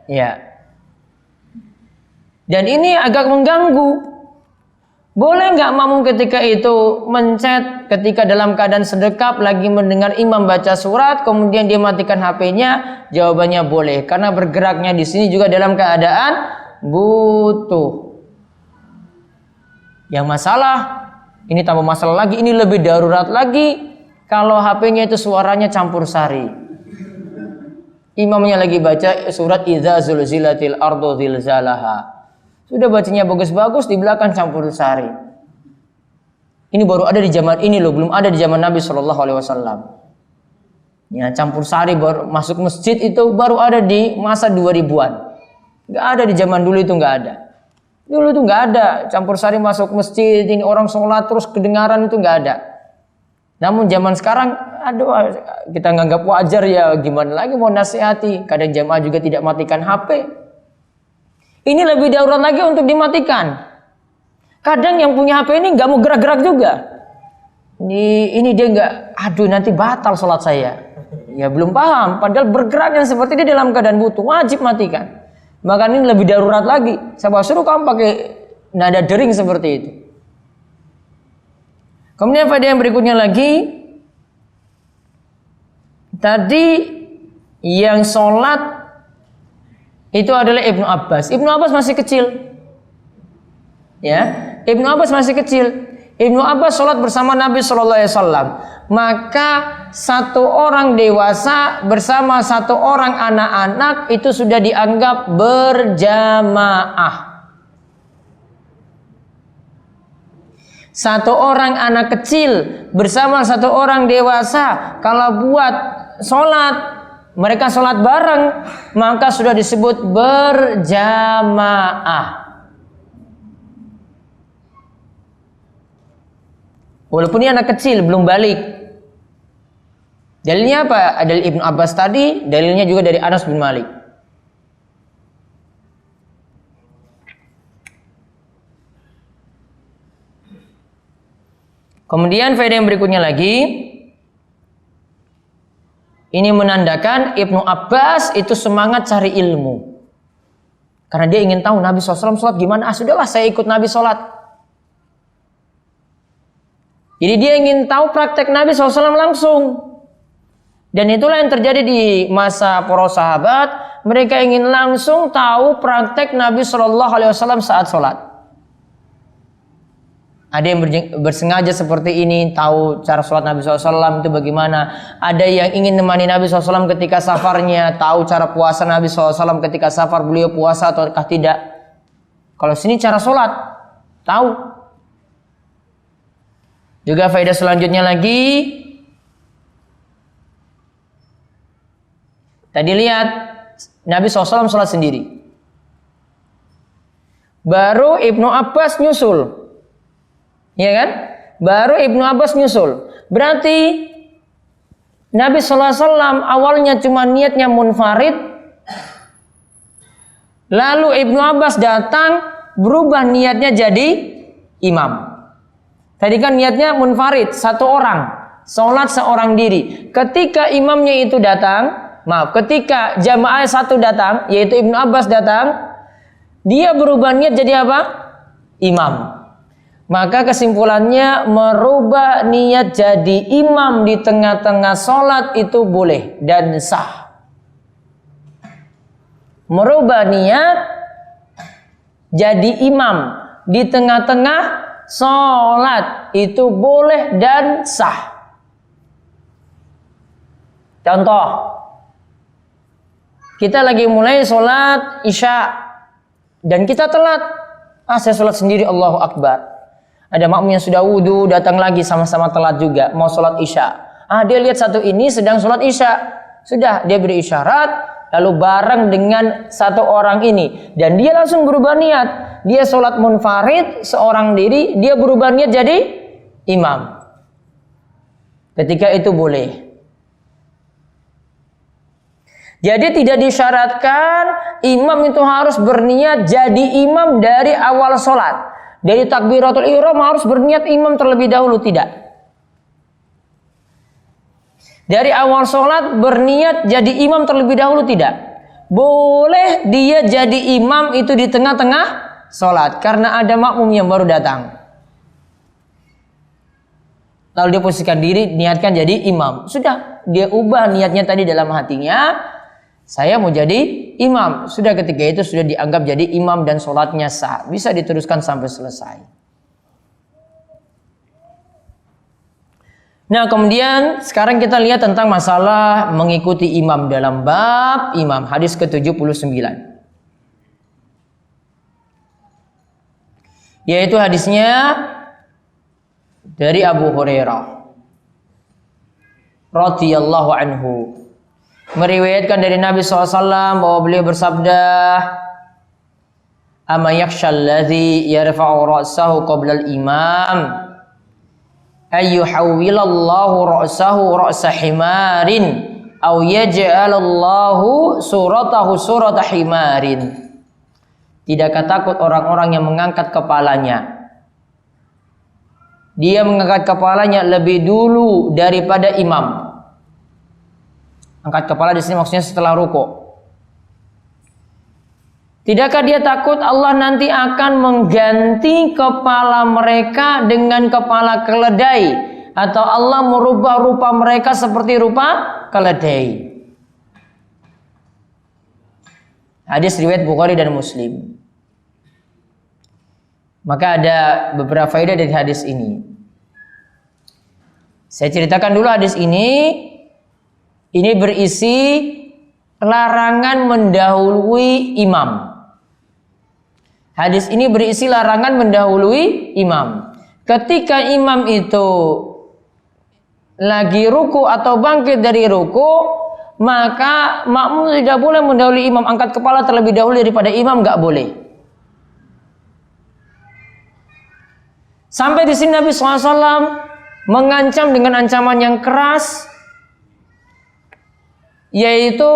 Ya. Dan ini agak mengganggu. Boleh nggak makmum ketika itu mencet ketika dalam keadaan sedekap lagi mendengar imam baca surat, kemudian dia matikan HP-nya? Jawabannya boleh, karena bergeraknya di sini juga dalam keadaan butuh. Yang masalah, ini tambah masalah lagi, ini lebih darurat lagi kalau HP-nya itu suaranya campur sari. Imamnya lagi baca surat Idza zulzilatil ardu zilzalaha. Sudah bacanya bagus-bagus, di belakang campur sari. Ini baru ada di zaman ini loh, belum ada di zaman Nabi SAW. Ya, campur sari baru masuk masjid itu baru ada di masa 2000-an. Nggak ada di zaman dulu, itu nggak ada. Dulu itu nggak ada campur sari masuk masjid, ini orang sholat terus kedengaran, itu nggak ada. Namun zaman sekarang, aduh, kita nganggap wajar ya, gimana lagi mau nasihati. Kadang jamaah juga tidak matikan HP. Ini lebih darurat lagi untuk dimatikan. Kadang yang punya HP ini nggak mau gerak-gerak juga. Ini dia nggak, aduh nanti batal sholat saya. Ya belum paham. Padahal bergerak yang seperti ini dalam keadaan butuh, wajib matikan. Maka ini lebih darurat lagi. Saya suruh kamu pakai nada dering seperti itu. Kemudian pada yang berikutnya lagi, tadi yang sholat itu adalah Ibnu Abbas. Ibnu Abbas masih kecil. Ya, Ibnu Abbas masih kecil. Ibnu Abbas sholat bersama Nabi SAW. Maka satu orang dewasa bersama satu orang anak-anak itu sudah dianggap berjamaah. Satu orang anak kecil bersama satu orang dewasa, kalau buat sholat mereka sholat bareng, maka sudah disebut berjamaah. Walaupun ini anak kecil, belum balik. Dalilnya apa? Dalil Ibnu Abbas tadi, dalilnya juga dari Anas bin Malik. Kemudian faedah yang berikutnya lagi, ini menandakan Ibnu Abbas itu semangat cari ilmu. Karena dia ingin tahu Nabi SAW sholat gimana. Sudahlah saya ikut Nabi sholat. Jadi dia ingin tahu praktek Nabi SAW langsung. Dan itulah yang terjadi di masa para sahabat. Mereka ingin langsung tahu praktek Nabi SAW saat sholat. Ada yang bersengaja seperti ini, tahu cara sholat Nabi SAW itu bagaimana. Ada yang ingin menemani Nabi SAW ketika safarnya, tahu cara puasa Nabi SAW ketika safar, beliau puasa ataukah tidak. Kalau sini cara sholat, tahu. Juga faedah selanjutnya lagi, tadi lihat Nabi SAW sholat sendiri, baru Ibnu Abbas nyusul, ya kan? Baru Ibnu Abbas nyusul. Berarti Nabi SAW awalnya cuma niatnya munfarid, lalu Ibnu Abbas datang berubah niatnya jadi imam. Tadi kan niatnya munfarid, satu orang, sholat seorang diri. Ketika imamnya itu datang, ketika jamaah satu datang, yaitu Ibnu Abbas datang, dia berubah niat jadi apa? Imam. Maka kesimpulannya, merubah niat jadi imam di tengah-tengah sholat itu boleh dan sah. Merubah niat jadi imam di tengah-tengah sholat itu boleh dan sah. Contoh, kita lagi mulai sholat isya dan kita telat. Saya sholat sendiri, Allahu Akbar. Ada makmum yang sudah wudhu datang lagi, sama-sama telat juga mau sholat isya. Dia lihat satu ini sedang sholat isya, sudah dia beri isyarat, lalu bareng dengan satu orang ini, dan dia langsung berubah niat. Dia sholat munfarid seorang diri, dia berubah niat jadi imam. Ketika itu boleh. Jadi tidak disyaratkan imam itu harus berniat jadi imam dari awal sholat. Dari takbiratul ihram harus berniat imam terlebih dahulu, tidak. Dari awal sholat berniat jadi imam terlebih dahulu, tidak. Boleh dia jadi imam itu di tengah-tengah sholat karena ada makmum yang baru datang. Lalu dia posisikan diri, niatkan jadi imam. Sudah, dia ubah niatnya tadi dalam hatinya, saya mau jadi imam. Sudah, ketika itu sudah dianggap jadi imam dan sholatnya sah. Bisa diteruskan sampai selesai. Nah, kemudian sekarang kita lihat tentang masalah mengikuti imam dalam bab imam. Hadis ke-79. Yaitu hadisnya dari Abu Hurairah radhiyallahu anhu, meriwayatkan dari Nabi SAW bahwa beliau bersabda, "Ama yakhshal ladzi yarfa'u ra'sahu qabla al-imam ayyuhawwilallahu ra'sahu ra'sa himarin aw yaj'alallahu suratahu surata himarin." Tidakkah takut orang-orang yang mengangkat kepalanya? Dia mengangkat kepalanya lebih dulu daripada imam. Angkat kepala di sini maksudnya setelah ruku. Tidakkah dia takut Allah nanti akan mengganti kepala mereka dengan kepala keledai, atau Allah merubah rupa mereka seperti rupa keledai? Hadis riwayat Bukhari dan Muslim. Maka ada beberapa faedah dari hadis ini. Saya ceritakan dulu hadis ini. Ini berisi larangan mendahului imam. Hadis ini berisi larangan mendahului imam. Ketika imam itu lagi ruku atau bangkit dari ruku, maka makmum tidak boleh mendahului imam. Angkat kepala terlebih dahulu daripada imam, nggak boleh. Sampai di sini Nabi SAW mengancam dengan ancaman yang keras, yaitu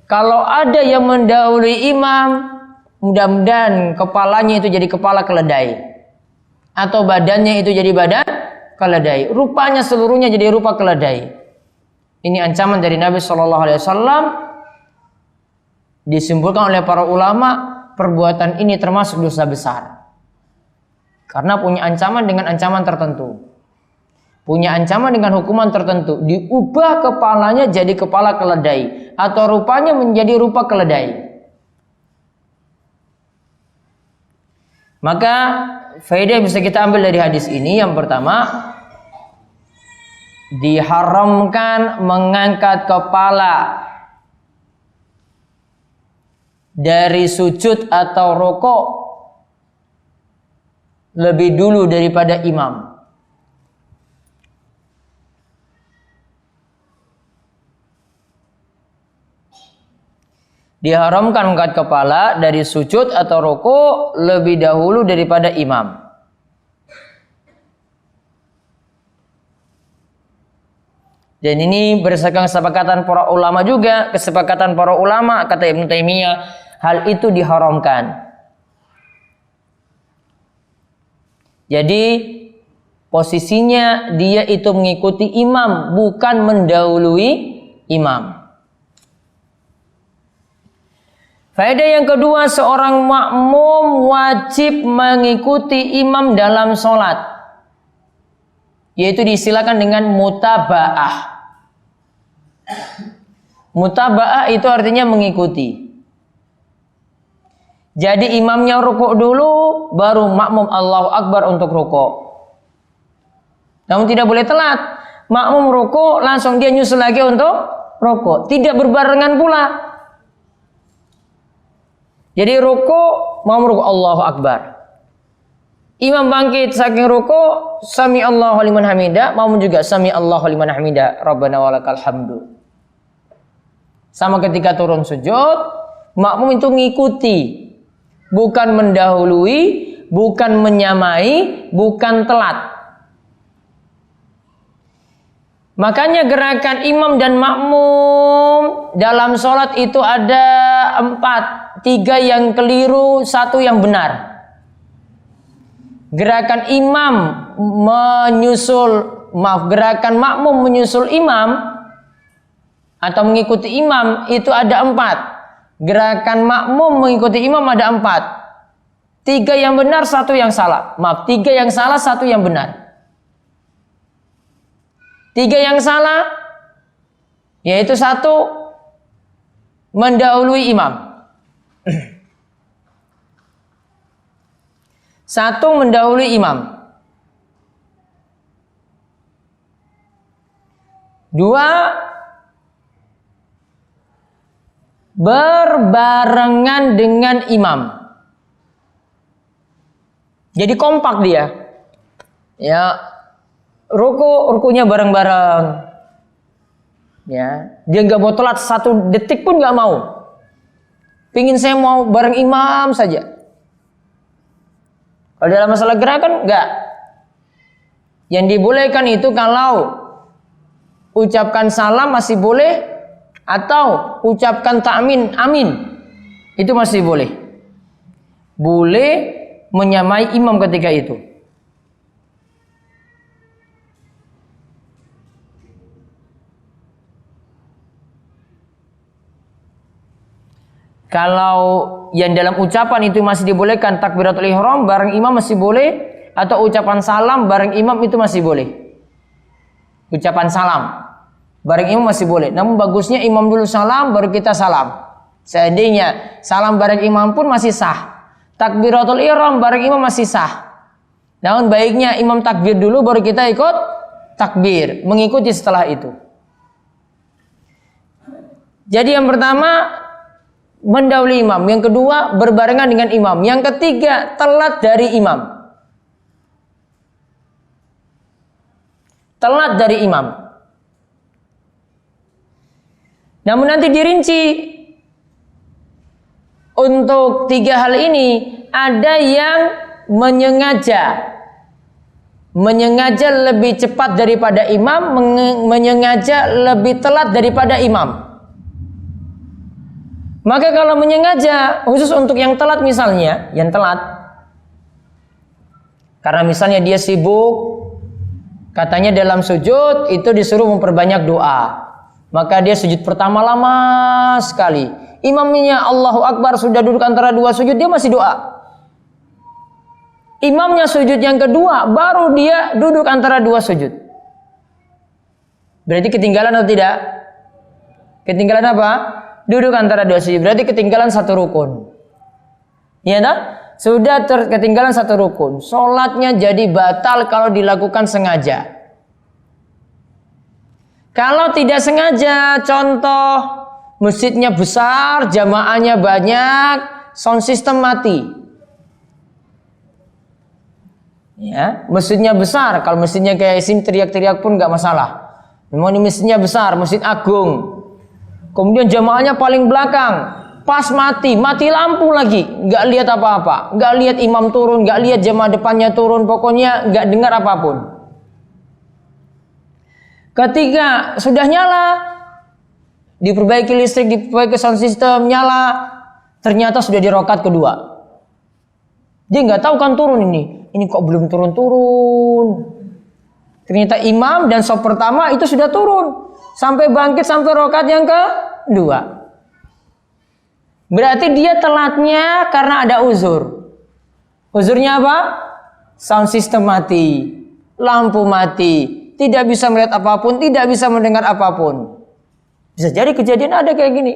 kalau ada yang mendahului imam, mudah-mudahan kepalanya itu jadi kepala keledai, atau badannya itu jadi badan keledai, rupanya seluruhnya jadi rupa keledai. Ini ancaman dari Nabi SAW. Disimpulkan oleh para ulama, perbuatan ini termasuk dosa besar. Karena punya ancaman dengan ancaman tertentu. Punya ancaman dengan hukuman tertentu. Diubah kepalanya jadi kepala keledai. Atau rupanya menjadi rupa keledai. Maka faedah yang bisa kita ambil dari hadis ini, yang pertama, diharamkan mengangkat kepala dari sujud atau rukuk lebih dulu daripada imam. Diharamkan mengangkat kepala dari sujud atau rukuk lebih dahulu daripada imam. Dan ini berdasarkan kesepakatan para ulama juga, kesepakatan para ulama, kata Ibnu Taimiyah, hal itu diharamkan. Jadi posisinya dia itu mengikuti imam, bukan mendahului imam. Faedah yang kedua, seorang makmum wajib mengikuti imam dalam sholat, yaitu disilakan dengan mutaba'ah. Mutaba'ah itu artinya mengikuti. Jadi imamnya rukuk dulu, baru makmum Allahu Akbar untuk rukuk. Namun tidak boleh telat. Makmum rukuk, langsung dia nyusul lagi untuk rukuk. Tidak berbarengan pula. Jadi rukuk, makmum rukuk Allahu Akbar. Imam bangkit saking rukuk, sami Allahu liman hamidah, makmum juga sami Allahu liman hamidah, Rabbana walakal hamdu. Sama ketika turun sujud, makmum itu ngikuti, bukan mendahului, bukan menyamai, bukan telat. Makanya gerakan imam dan makmum dalam sholat itu ada 4, 3 yang keliru, 1 yang benar. Gerakan imam gerakan makmum menyusul imam atau mengikuti imam itu ada 4. Gerakan makmum mengikuti imam ada 4. 3 yang benar, 1 yang salah. 3 yang salah, 1 yang benar. 3 yang salah, yaitu 1 mendahului imam. 1 mendahului imam. 2 berbarengan dengan imam. Jadi kompak dia. Ya, rukunya bareng-bareng. Ya, dia nggak mau telat 1 detik pun nggak mau. Pingin saya mau bareng imam saja. Kalau dalam masalah gerakan enggak. Yang dibolehkan itu kalau ucapkan salam masih boleh, atau ucapkan ta'min, amin, itu masih boleh. Boleh menyamai imam ketika itu. Kalau yang dalam ucapan itu masih dibolehkan, takbiratul ihram bareng imam masih boleh, atau ucapan salam bareng imam itu masih boleh. Ucapan salam bareng imam masih boleh. Namun bagusnya imam dulu salam baru kita salam. Seandainya salam bareng imam pun masih sah. Takbiratul ihram bareng imam masih sah. Namun baiknya imam takbir dulu baru kita ikut takbir, mengikuti setelah itu. Jadi yang pertama mendahului imam, yang kedua berbarengan dengan imam, yang ketiga telat dari imam. Telat dari imam. Namun nanti dirinci untuk 3 hal ini. Ada yang menyengaja lebih cepat daripada imam, menyengaja lebih telat daripada imam. Maka kalau menyengaja, khusus untuk yang telat misalnya, yang telat, karena misalnya dia sibuk, katanya dalam sujud itu disuruh memperbanyak doa, maka dia sujud pertama lama sekali, Imamnya Allahu Akbar sudah duduk antara dua sujud, dia masih doa. Imamnya sujud yang kedua, baru dia duduk antara dua sujud. Berarti ketinggalan atau tidak? Ketinggalan apa? Duduk antara dua sujud. Berarti ketinggalan satu rukun. Iya tak? Sudah ketinggalan satu rukun. Sholatnya jadi batal kalau dilakukan sengaja. Kalau tidak sengaja, contoh masjidnya besar, jamaahnya banyak, sound system mati. Ya, masjidnya besar. Kalau masjidnya kayak sini teriak-teriak pun nggak masalah. Memang ini masjidnya besar, masjid agung. Kemudian jamaahnya paling belakang, pas mati lampu lagi, nggak lihat apa-apa, nggak lihat imam turun, nggak lihat jamaah depannya turun, pokoknya nggak dengar apapun. Ketika sudah nyala, diperbaiki listrik, diperbaiki sound system, nyala, ternyata sudah di rakaat kedua. Dia nggak tahu kan turun ini kok belum turun-turun. Ternyata imam dan shaf pertama itu sudah turun, sampai bangkit sampai rakaat yang kedua. Berarti dia telatnya karena ada uzur. Uzurnya apa? Sound system mati, lampu mati, tidak bisa melihat apapun, tidak bisa mendengar apapun. Bisa jadi kejadian ada kayak gini.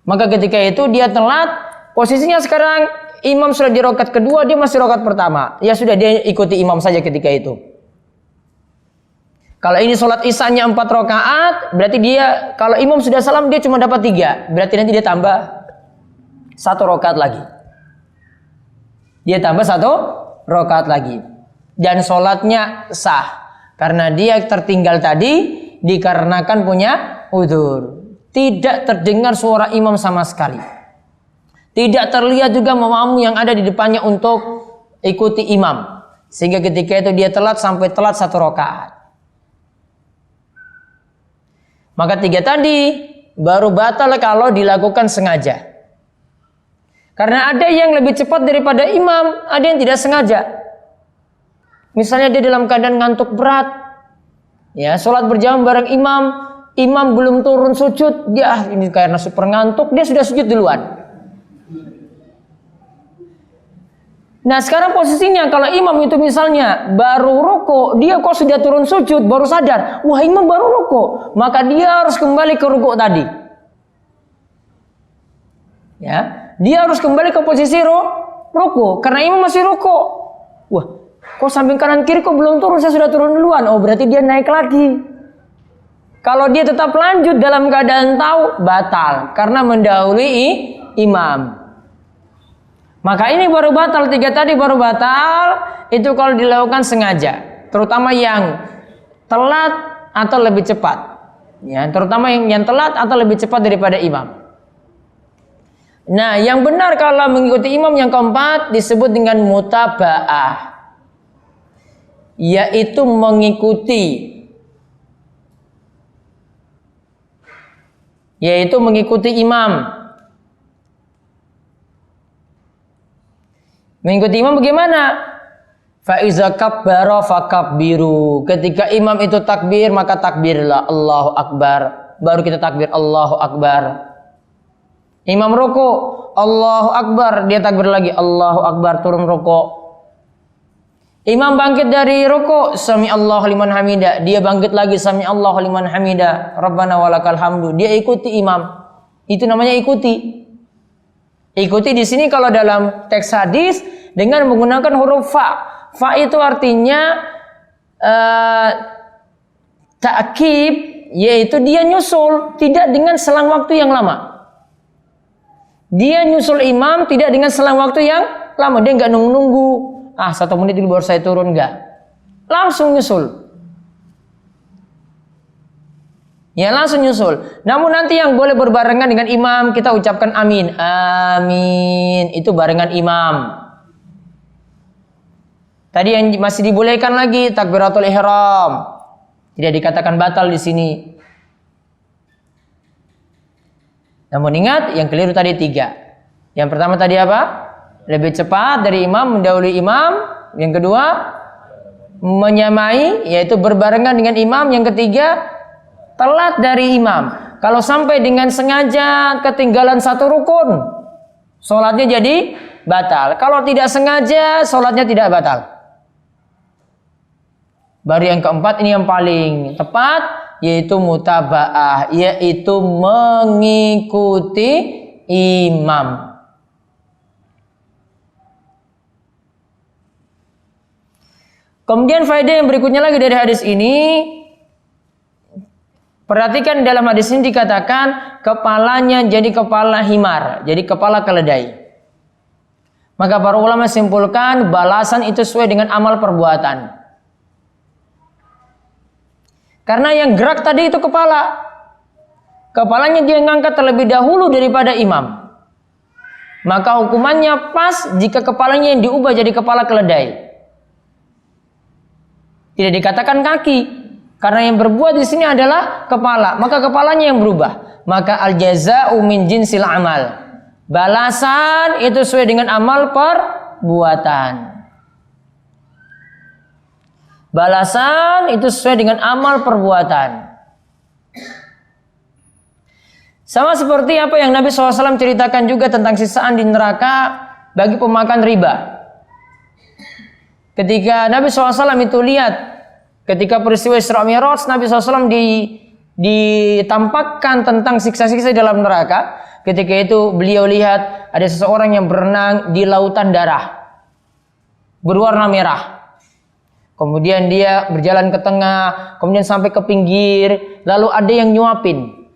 Maka ketika itu dia telat, posisinya sekarang imam sudah di rakaat kedua, dia masih rakaat pertama. Ya sudah, dia ikuti imam saja ketika itu. Kalau ini sholat isya-nya 4 rakaat, berarti dia, kalau imam sudah salam, dia cuma dapat 3. Berarti nanti dia tambah 1 rakaat lagi. Dia tambah 1 rakaat lagi. Dan sholatnya sah. Karena dia tertinggal tadi, dikarenakan punya udzur. Tidak terdengar suara imam sama sekali. Tidak terlihat juga makmum yang ada di depannya untuk ikuti imam. Sehingga ketika itu dia telat sampai telat 1 rakaat. Maka 3 tadi baru batal kalau dilakukan sengaja. Karena ada yang lebih cepat daripada imam, ada yang tidak sengaja. Misalnya dia dalam keadaan ngantuk berat, ya, sholat berjamaah bareng imam, imam belum turun sujud, dia ini karena super ngantuk, dia sudah sujud duluan. Nah sekarang posisinya kalau imam itu misalnya baru rukuk, dia kok sudah turun sujud, baru sadar, wah imam baru rukuk, maka dia harus kembali ke rukuk tadi. Ya, dia harus kembali ke posisi rukuk, karena imam masih rukuk. Wah, kok samping kanan kiri kok belum turun, saya sudah turun duluan. Oh berarti dia naik lagi. Kalau dia tetap lanjut dalam keadaan tahu, batal karena mendahului imam. Maka ini baru batal, 3 tadi baru batal itu kalau dilakukan sengaja, terutama yang telat atau lebih cepat. Ya, terutama yang telat atau lebih cepat daripada imam. Nah, yang benar kalau mengikuti imam yang keempat disebut dengan mutaba'ah. Yaitu mengikuti imam. Mengikuti imam bagaimana? Fa iza kabbara fakabbiru. Ketika imam itu takbir, maka takbirlah, Allahu Akbar. Baru kita takbir, Allahu Akbar. Imam ruku, Allahu Akbar, dia takbir lagi, Allahu Akbar, turun ruku. Imam bangkit dari ruku, sami Allahu liman hamidah, dia bangkit lagi, sami Allahu liman hamidah, Rabbana walakal hamdu. Dia ikuti imam. Itu namanya ikuti. Ikuti di sini kalau dalam teks hadis dengan menggunakan huruf fa. Fa itu artinya ta'kib, yaitu dia nyusul, tidak dengan selang waktu yang lama. Dia nyusul imam tidak dengan selang waktu yang lama. Dia nggak nunggu. 1 menit dulu baru saya turun, nggak. Langsung nyusul. Ya langsung nyusul. Namun nanti yang boleh berbarengan dengan imam, kita ucapkan amin. Amin. Itu barengan imam. Tadi yang masih dibolehkan lagi takbiratul ihram. Tidak dikatakan batal di sini. Namun ingat, yang keliru tadi 3. Yang pertama tadi apa? Lebih cepat dari imam, mendahului imam. Yang kedua, menyamai, yaitu berbarengan dengan imam. Yang ketiga, telat dari imam. Kalau sampai dengan sengaja ketinggalan satu rukun, sholatnya jadi batal. Kalau tidak sengaja, sholatnya tidak batal. Baru yang keempat, ini yang paling tepat, yaitu mutaba'ah, yaitu mengikuti imam. Kemudian faedah yang berikutnya lagi dari hadis ini, perhatikan dalam hadis ini dikatakan kepalanya jadi kepala himar, jadi kepala keledai. Maka para ulama simpulkan balasan itu sesuai dengan amal perbuatan. Karena yang gerak tadi itu kepala. Kepalanya dia ngangkat terlebih dahulu daripada imam. Maka hukumannya pas jika kepalanya yang diubah jadi kepala keledai. Tidak dikatakan kaki, karena yang berbuat di sini adalah kepala, maka kepalanya yang berubah. Maka al-jaza'u min jinsil amal. Balasan itu sesuai dengan amal perbuatan. Balasan itu sesuai dengan amal perbuatan. Sama seperti apa yang Nabi SAW ceritakan juga tentang sisaan di neraka bagi pemakan riba. Ketika Nabi SAW itu lihat, ketika peristiwa Isra Mi'raj, Nabi SAW ditampakkan tentang siksa-siksa dalam neraka. Ketika itu beliau lihat ada seseorang yang berenang di lautan darah berwarna merah. Kemudian dia berjalan ke tengah, kemudian sampai ke pinggir, lalu ada yang nyuapin.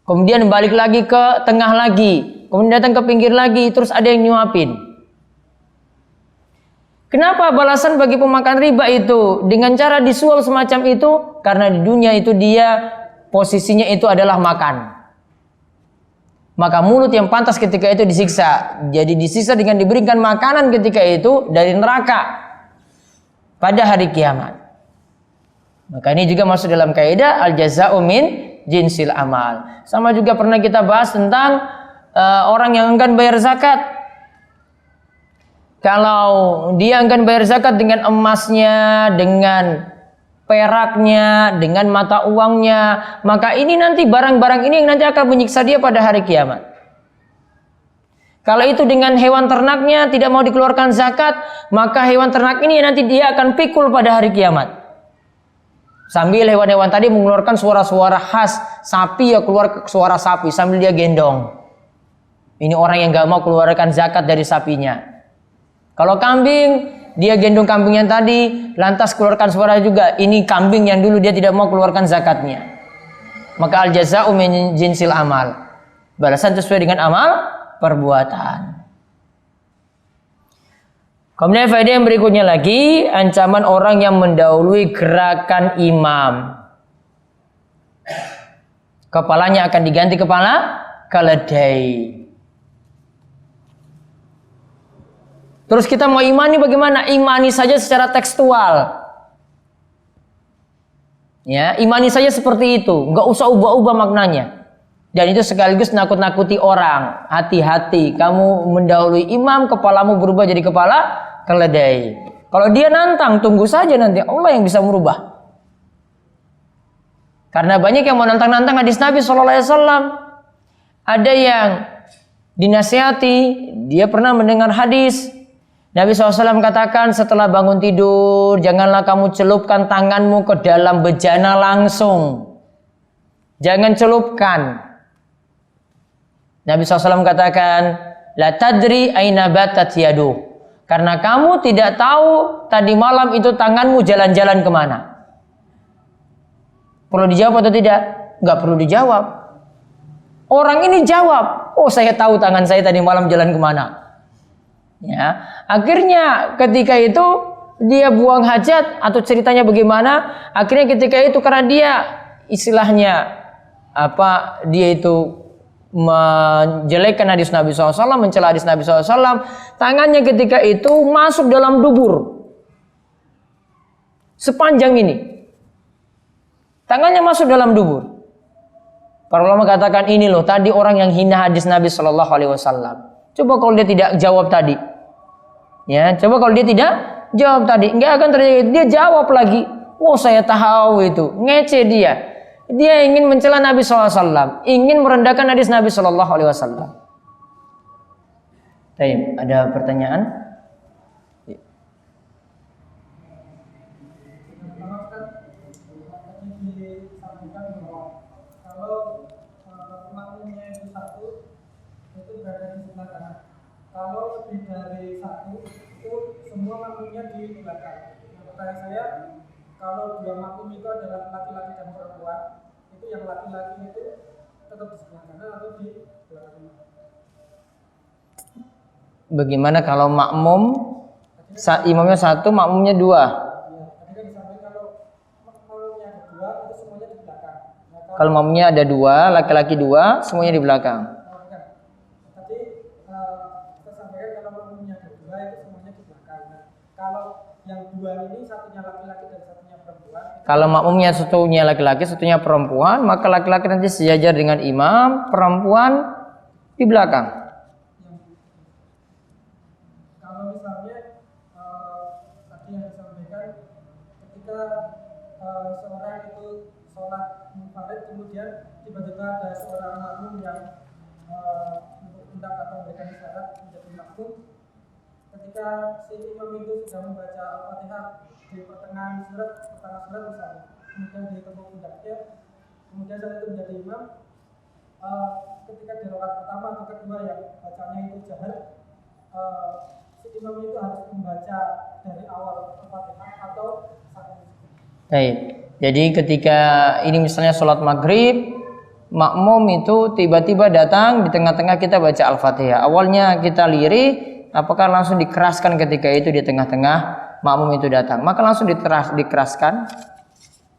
Kemudian balik lagi ke tengah lagi, kemudian datang ke pinggir lagi, terus ada yang nyuapin. Kenapa balasan bagi pemakan riba itu dengan cara disuap semacam itu? Karena di dunia itu dia posisinya itu adalah makan. Maka mulut yang pantas ketika itu disiksa. Jadi disiksa dengan diberikan makanan ketika itu dari neraka pada hari kiamat. Maka ini juga masuk dalam kaidah al-jaza'u min jinsil amal. Sama juga pernah kita bahas tentang orang yang akan bayar zakat. Kalau dia akan bayar zakat dengan emasnya, dengan peraknya, dengan mata uangnya, maka ini nanti barang-barang ini yang nanti akan menyiksa dia pada hari kiamat. Kalau itu dengan hewan ternaknya tidak mau dikeluarkan zakat, maka hewan ternak ini nanti dia akan pikul pada hari kiamat. Sambil hewan-hewan tadi mengeluarkan suara-suara khas, sapi ya keluar suara sapi sambil dia gendong. Ini orang yang gak mau keluarkan zakat dari sapinya. Kalau kambing, dia gendong kambingnya tadi, lantas keluarkan suara juga. Ini kambing yang dulu dia tidak mau keluarkan zakatnya. Maka al-jaza'u min jinsil amal. Balasan sesuai dengan amal perbuatan. Kemudian faedah yang berikutnya lagi, ancaman orang yang mendahului gerakan imam. Kepalanya akan diganti kepala keledai. Terus kita mau imani bagaimana? Imani saja secara tekstual. Ya, imani saja seperti itu, nggak usah ubah-ubah maknanya. Dan itu sekaligus nakut-nakuti orang. Hati-hati, kamu mendahului imam, kepalamu berubah jadi kepala keledai. Kalau dia nantang, tunggu saja nanti Allah yang bisa merubah. Karena banyak yang mau nantang-nantang hadis Nabi SAW. Ada yang dinasihati, dia pernah mendengar hadis. Nabi SAW katakan setelah bangun tidur, janganlah kamu celupkan tanganmu ke dalam bejana langsung. Jangan celupkan. Nabi SAW katakan, la tadri aina batat yaduh. Karena kamu tidak tahu tadi malam itu tanganmu jalan-jalan kemana. Perlu dijawab atau tidak? Nggak perlu dijawab. Orang ini jawab, oh saya tahu tangan saya tadi malam jalan kemana. Ya, akhirnya ketika itu dia buang hajat atau ceritanya bagaimana? Akhirnya ketika itu karena dia istilahnya dia itu menjelekkan hadis Nabi SAW, mencela hadis Nabi SAW, tangannya ketika itu masuk dalam dubur sepanjang ini. Tangannya masuk dalam dubur. Para ulama katakan ini loh tadi orang yang hina hadis Nabi SAW. Coba kalau dia tidak jawab tadi. Ya, coba kalau dia tidak jawab tadi, nggak akan terjadi. Dia jawab lagi, oh saya tahu itu, ngece dia. Dia ingin mencela Nabi SAW, ingin merendahkan hadis Nabi SAW. Baik, ada pertanyaan? Kalau makmumnya itu satu, itu berada di sebelah kanan. Kalau lebih dari satu, itu semua makmumnya di belakang. Pertanyaan saya, kalau dua makmum itu adalah laki-laki dan perempuan, itu yang laki-laki itu tetap di sebelah kanan atau di belakang? Bagaimana kalau makmum imamnya satu, makmumnya dua? Tadi kan disampaikan kalau makmumnya ada dua, itu semuanya di belakang. Kalau makmumnya ada dua, laki-laki dua, semuanya di belakang. Tadi kita sampaikan kalau makmumnya ada dua, itu semuanya di belakang. Kalau yang dua ini satunya laki-laki dan satunya perempuan. Kalau makmumnya satunya laki-laki, satunya perempuan, maka laki-laki nanti sejajar dengan imam, perempuan di belakang. Kalau misalnya tadi yang disampaikan ketika seorang itu sholat munfarid, kemudian tiba-tiba ada seorang makmum yang hendak atau memberikan isyarat menjadi makmum. Ketika si imam itu sudah membaca Al-Fatihah di pertengahan surat misalnya, kemudian di tepuk pundaknya, kemudian saat itu menjadi imam, ketika di rakaat pertama atau kedua yang bacanya itu jahar, si imam itu harus membaca dari awal Al-Fatihah atau sampai. Baik. Jadi ketika ini misalnya sholat maghrib, makmum itu tiba-tiba datang di tengah-tengah kita baca Al-Fatihah. Awalnya kita lirih, apakah langsung dikeraskan ketika itu di tengah-tengah makmum itu datang? Maka langsung dikeraskan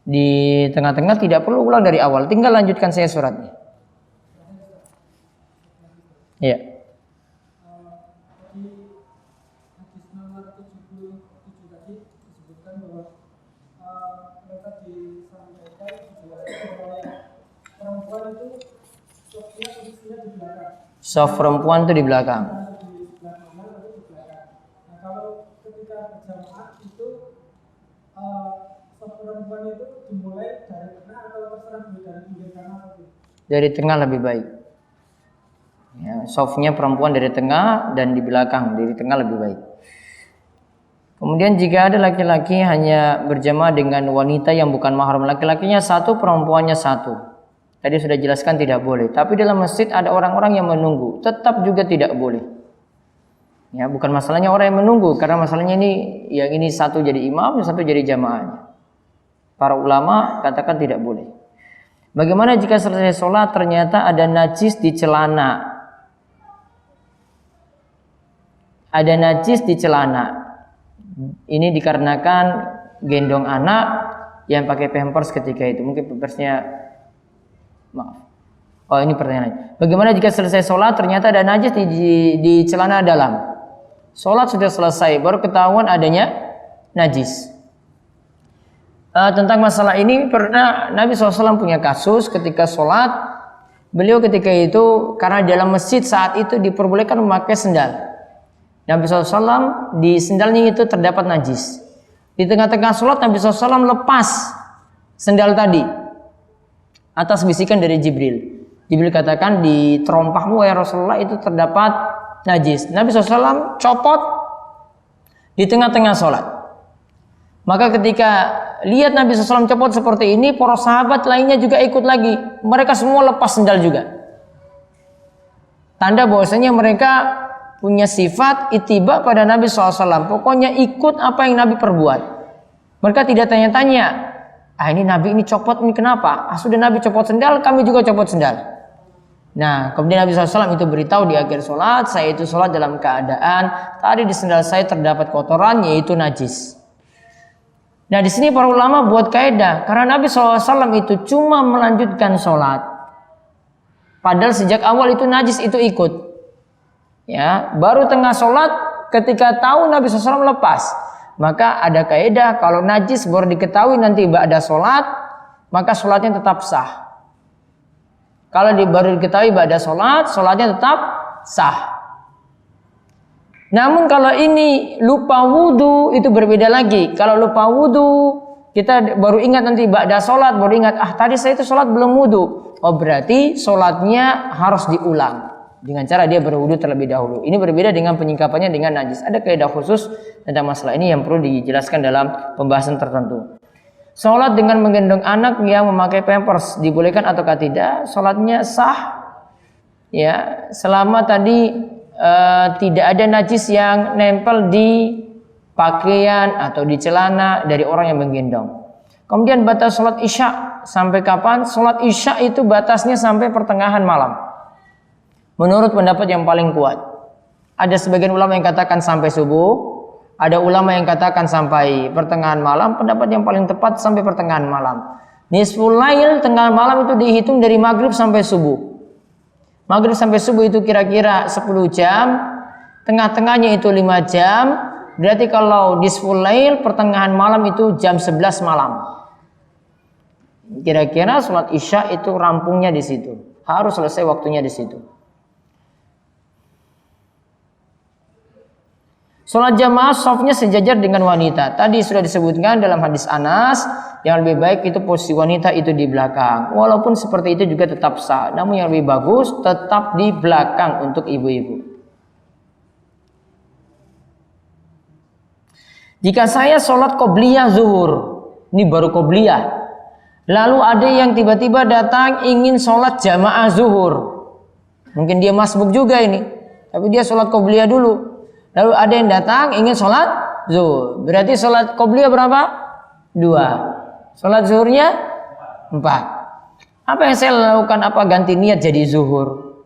di tengah-tengah, tidak perlu ulang dari awal, tinggal lanjutkan saya suratnya. Iya. Soft perempuan itu di belakang. Nah, kalau ketika berjamaah itu soft perempuan itu dimulai dari tengah atau terserah dari pinggir kanan atau dari tengah lebih baik. Ya, softnya perempuan dari tengah dan di belakang, dari tengah lebih baik. Kemudian jika ada laki-laki hanya berjamaah dengan wanita yang bukan mahram, laki-lakinya satu, perempuannya satu. Tadi sudah jelaskan tidak boleh. Tapi dalam masjid ada orang-orang yang menunggu, tetap juga tidak boleh. Ya, bukan masalahnya orang yang menunggu, karena masalahnya ini yang ini satu jadi imam, yang satu jadi jamaahnya. Para ulama katakan tidak boleh. Bagaimana jika selesai sholat ternyata ada najis di celana? Ada najis di celana. Ini dikarenakan gendong anak yang pakai pampers ketika itu. Mungkin pampersnya maaf. Oh, ini pertanyaan. Bagaimana jika selesai sholat ternyata ada najis di celana dalam? Sholat sudah selesai, baru ketahuan adanya najis. Tentang masalah ini pernah Nabi SAW punya kasus ketika sholat. Beliau ketika itu karena dalam masjid saat itu diperbolehkan memakai sendal. Nabi SAW di sendalnya itu terdapat najis. Di tengah-tengah sholat Nabi SAW lepas sendal tadi atas bisikan dari Jibril. Jibril katakan di terompahmu ya Rasulullah itu terdapat najis. Nabi SAW copot di tengah-tengah sholat. Maka ketika lihat Nabi SAW copot seperti ini, para sahabat lainnya juga ikut lagi. Mereka semua lepas sendal juga. Tanda bahwasanya mereka punya sifat ittiba pada Nabi SAW. Pokoknya ikut apa yang Nabi perbuat. Mereka tidak tanya-tanya. Ini Nabi ini copot ini kenapa? Sudah Nabi copot sendal, kami juga copot sendal. Nah, kemudian Nabi SAW itu beritahu di akhir sholat, saya itu sholat dalam keadaan tadi di sendal saya terdapat kotoran yaitu najis. Nah, di sini para ulama buat kaidah karena Nabi SAW itu cuma melanjutkan sholat. Padahal sejak awal itu najis itu ikut. Ya, baru tengah sholat ketika tahu Nabi SAW lepas. Maka ada kaidah kalau najis baru diketahui nanti ba'da sholat, maka sholatnya tetap sah. Kalau baru diketahui ba'da sholat, sholatnya tetap sah. Namun kalau ini lupa wudu itu berbeda lagi. Kalau lupa wudu Kita baru ingat nanti ba'da sholat, baru ingat, tadi saya itu sholat belum wudu. Oh berarti sholatnya harus diulang. Dengan cara dia berwudu terlebih dahulu. Ini berbeda dengan penyingkapannya dengan najis. Ada kaidah khusus tentang masalah ini yang perlu dijelaskan dalam pembahasan tertentu. Sholat dengan menggendong anak yang memakai pampers, dibolehkan ataukah tidak? Sholatnya sah. Ya, selama tadi tidak ada najis yang nempel di pakaian atau di celana dari orang yang menggendong. Kemudian batas sholat isya sampai kapan? Sholat isya itu batasnya sampai pertengahan malam. Menurut pendapat yang paling kuat. Ada sebagian ulama yang katakan sampai subuh, ada ulama yang katakan sampai pertengahan malam. Pendapat yang paling tepat sampai pertengahan malam. Nisful lail, tengah malam itu dihitung dari maghrib sampai subuh. Maghrib sampai subuh itu kira-kira 10 jam, tengah-tengahnya itu 5 jam. Berarti kalau nisful lail pertengahan malam itu jam 11 malam. Kira-kira sholat isya itu rampungnya di situ. Harus selesai waktunya di situ. Sholat jamaah shafnya sejajar dengan wanita. Tadi sudah disebutkan dalam hadis Anas, yang lebih baik itu posisi wanita itu di belakang. Walaupun seperti itu juga tetap sah. Namun yang lebih bagus tetap di belakang untuk ibu-ibu. Jika saya sholat qobliyah zuhur, ini baru qobliyah. Lalu ada yang tiba-tiba datang ingin sholat jamaah zuhur. Mungkin dia masbuk juga ini, tapi dia sholat qobliyah dulu. Lalu ada yang datang ingin sholat zuhur. Berarti sholat qobliyah berapa? 2. Sholat zuhurnya 4. Apa yang saya lakukan? Apa ganti niat jadi zuhur?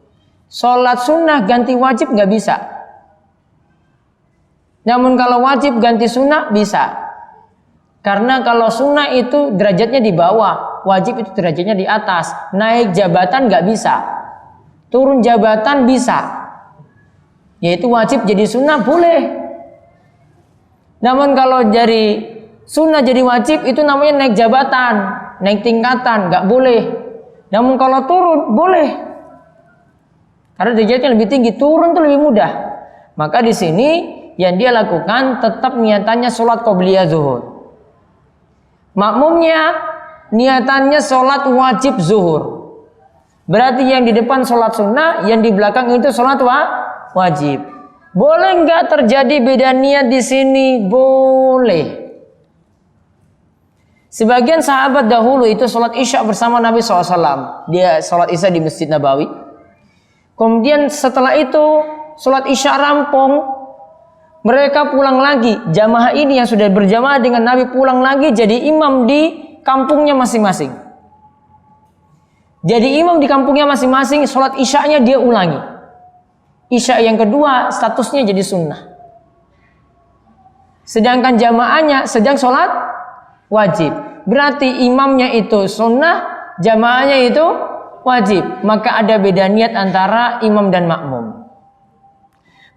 Sholat sunnah ganti wajib nggak bisa. Namun kalau wajib ganti sunnah bisa. Karena kalau sunnah itu derajatnya di bawah, wajib itu derajatnya di atas. Naik jabatan nggak bisa, turun jabatan bisa. Yaitu wajib jadi sunnah boleh. Namun kalau dari sunnah jadi wajib itu namanya naik jabatan, naik tingkatan, nggak boleh. Namun kalau turun boleh. Karena derajatnya lebih tinggi, turun itu lebih mudah. Maka di sini yang dia lakukan tetap niatannya sholat qobliyah zuhur. Makmumnya niatannya sholat wajib zuhur. Berarti yang di depan sholat sunnah, yang di belakang itu sholat wajib. Boleh nggak terjadi beda niat di sini? Boleh. Sebagian sahabat dahulu itu sholat isya bersama Nabi SAW. Dia sholat isya di Masjid Nabawi. Kemudian setelah itu sholat isya rampung. Mereka pulang lagi, jamaah ini yang sudah berjamaah dengan Nabi pulang lagi jadi imam di kampungnya masing-masing. Jadi imam di kampungnya masing-masing, sholat isya'nya dia ulangi. Isya yang kedua statusnya jadi sunnah. Sedangkan jamaahnya sedang sholat wajib. Berarti imamnya itu sunnah, jamaahnya itu wajib. Maka ada beda niat antara imam dan makmum.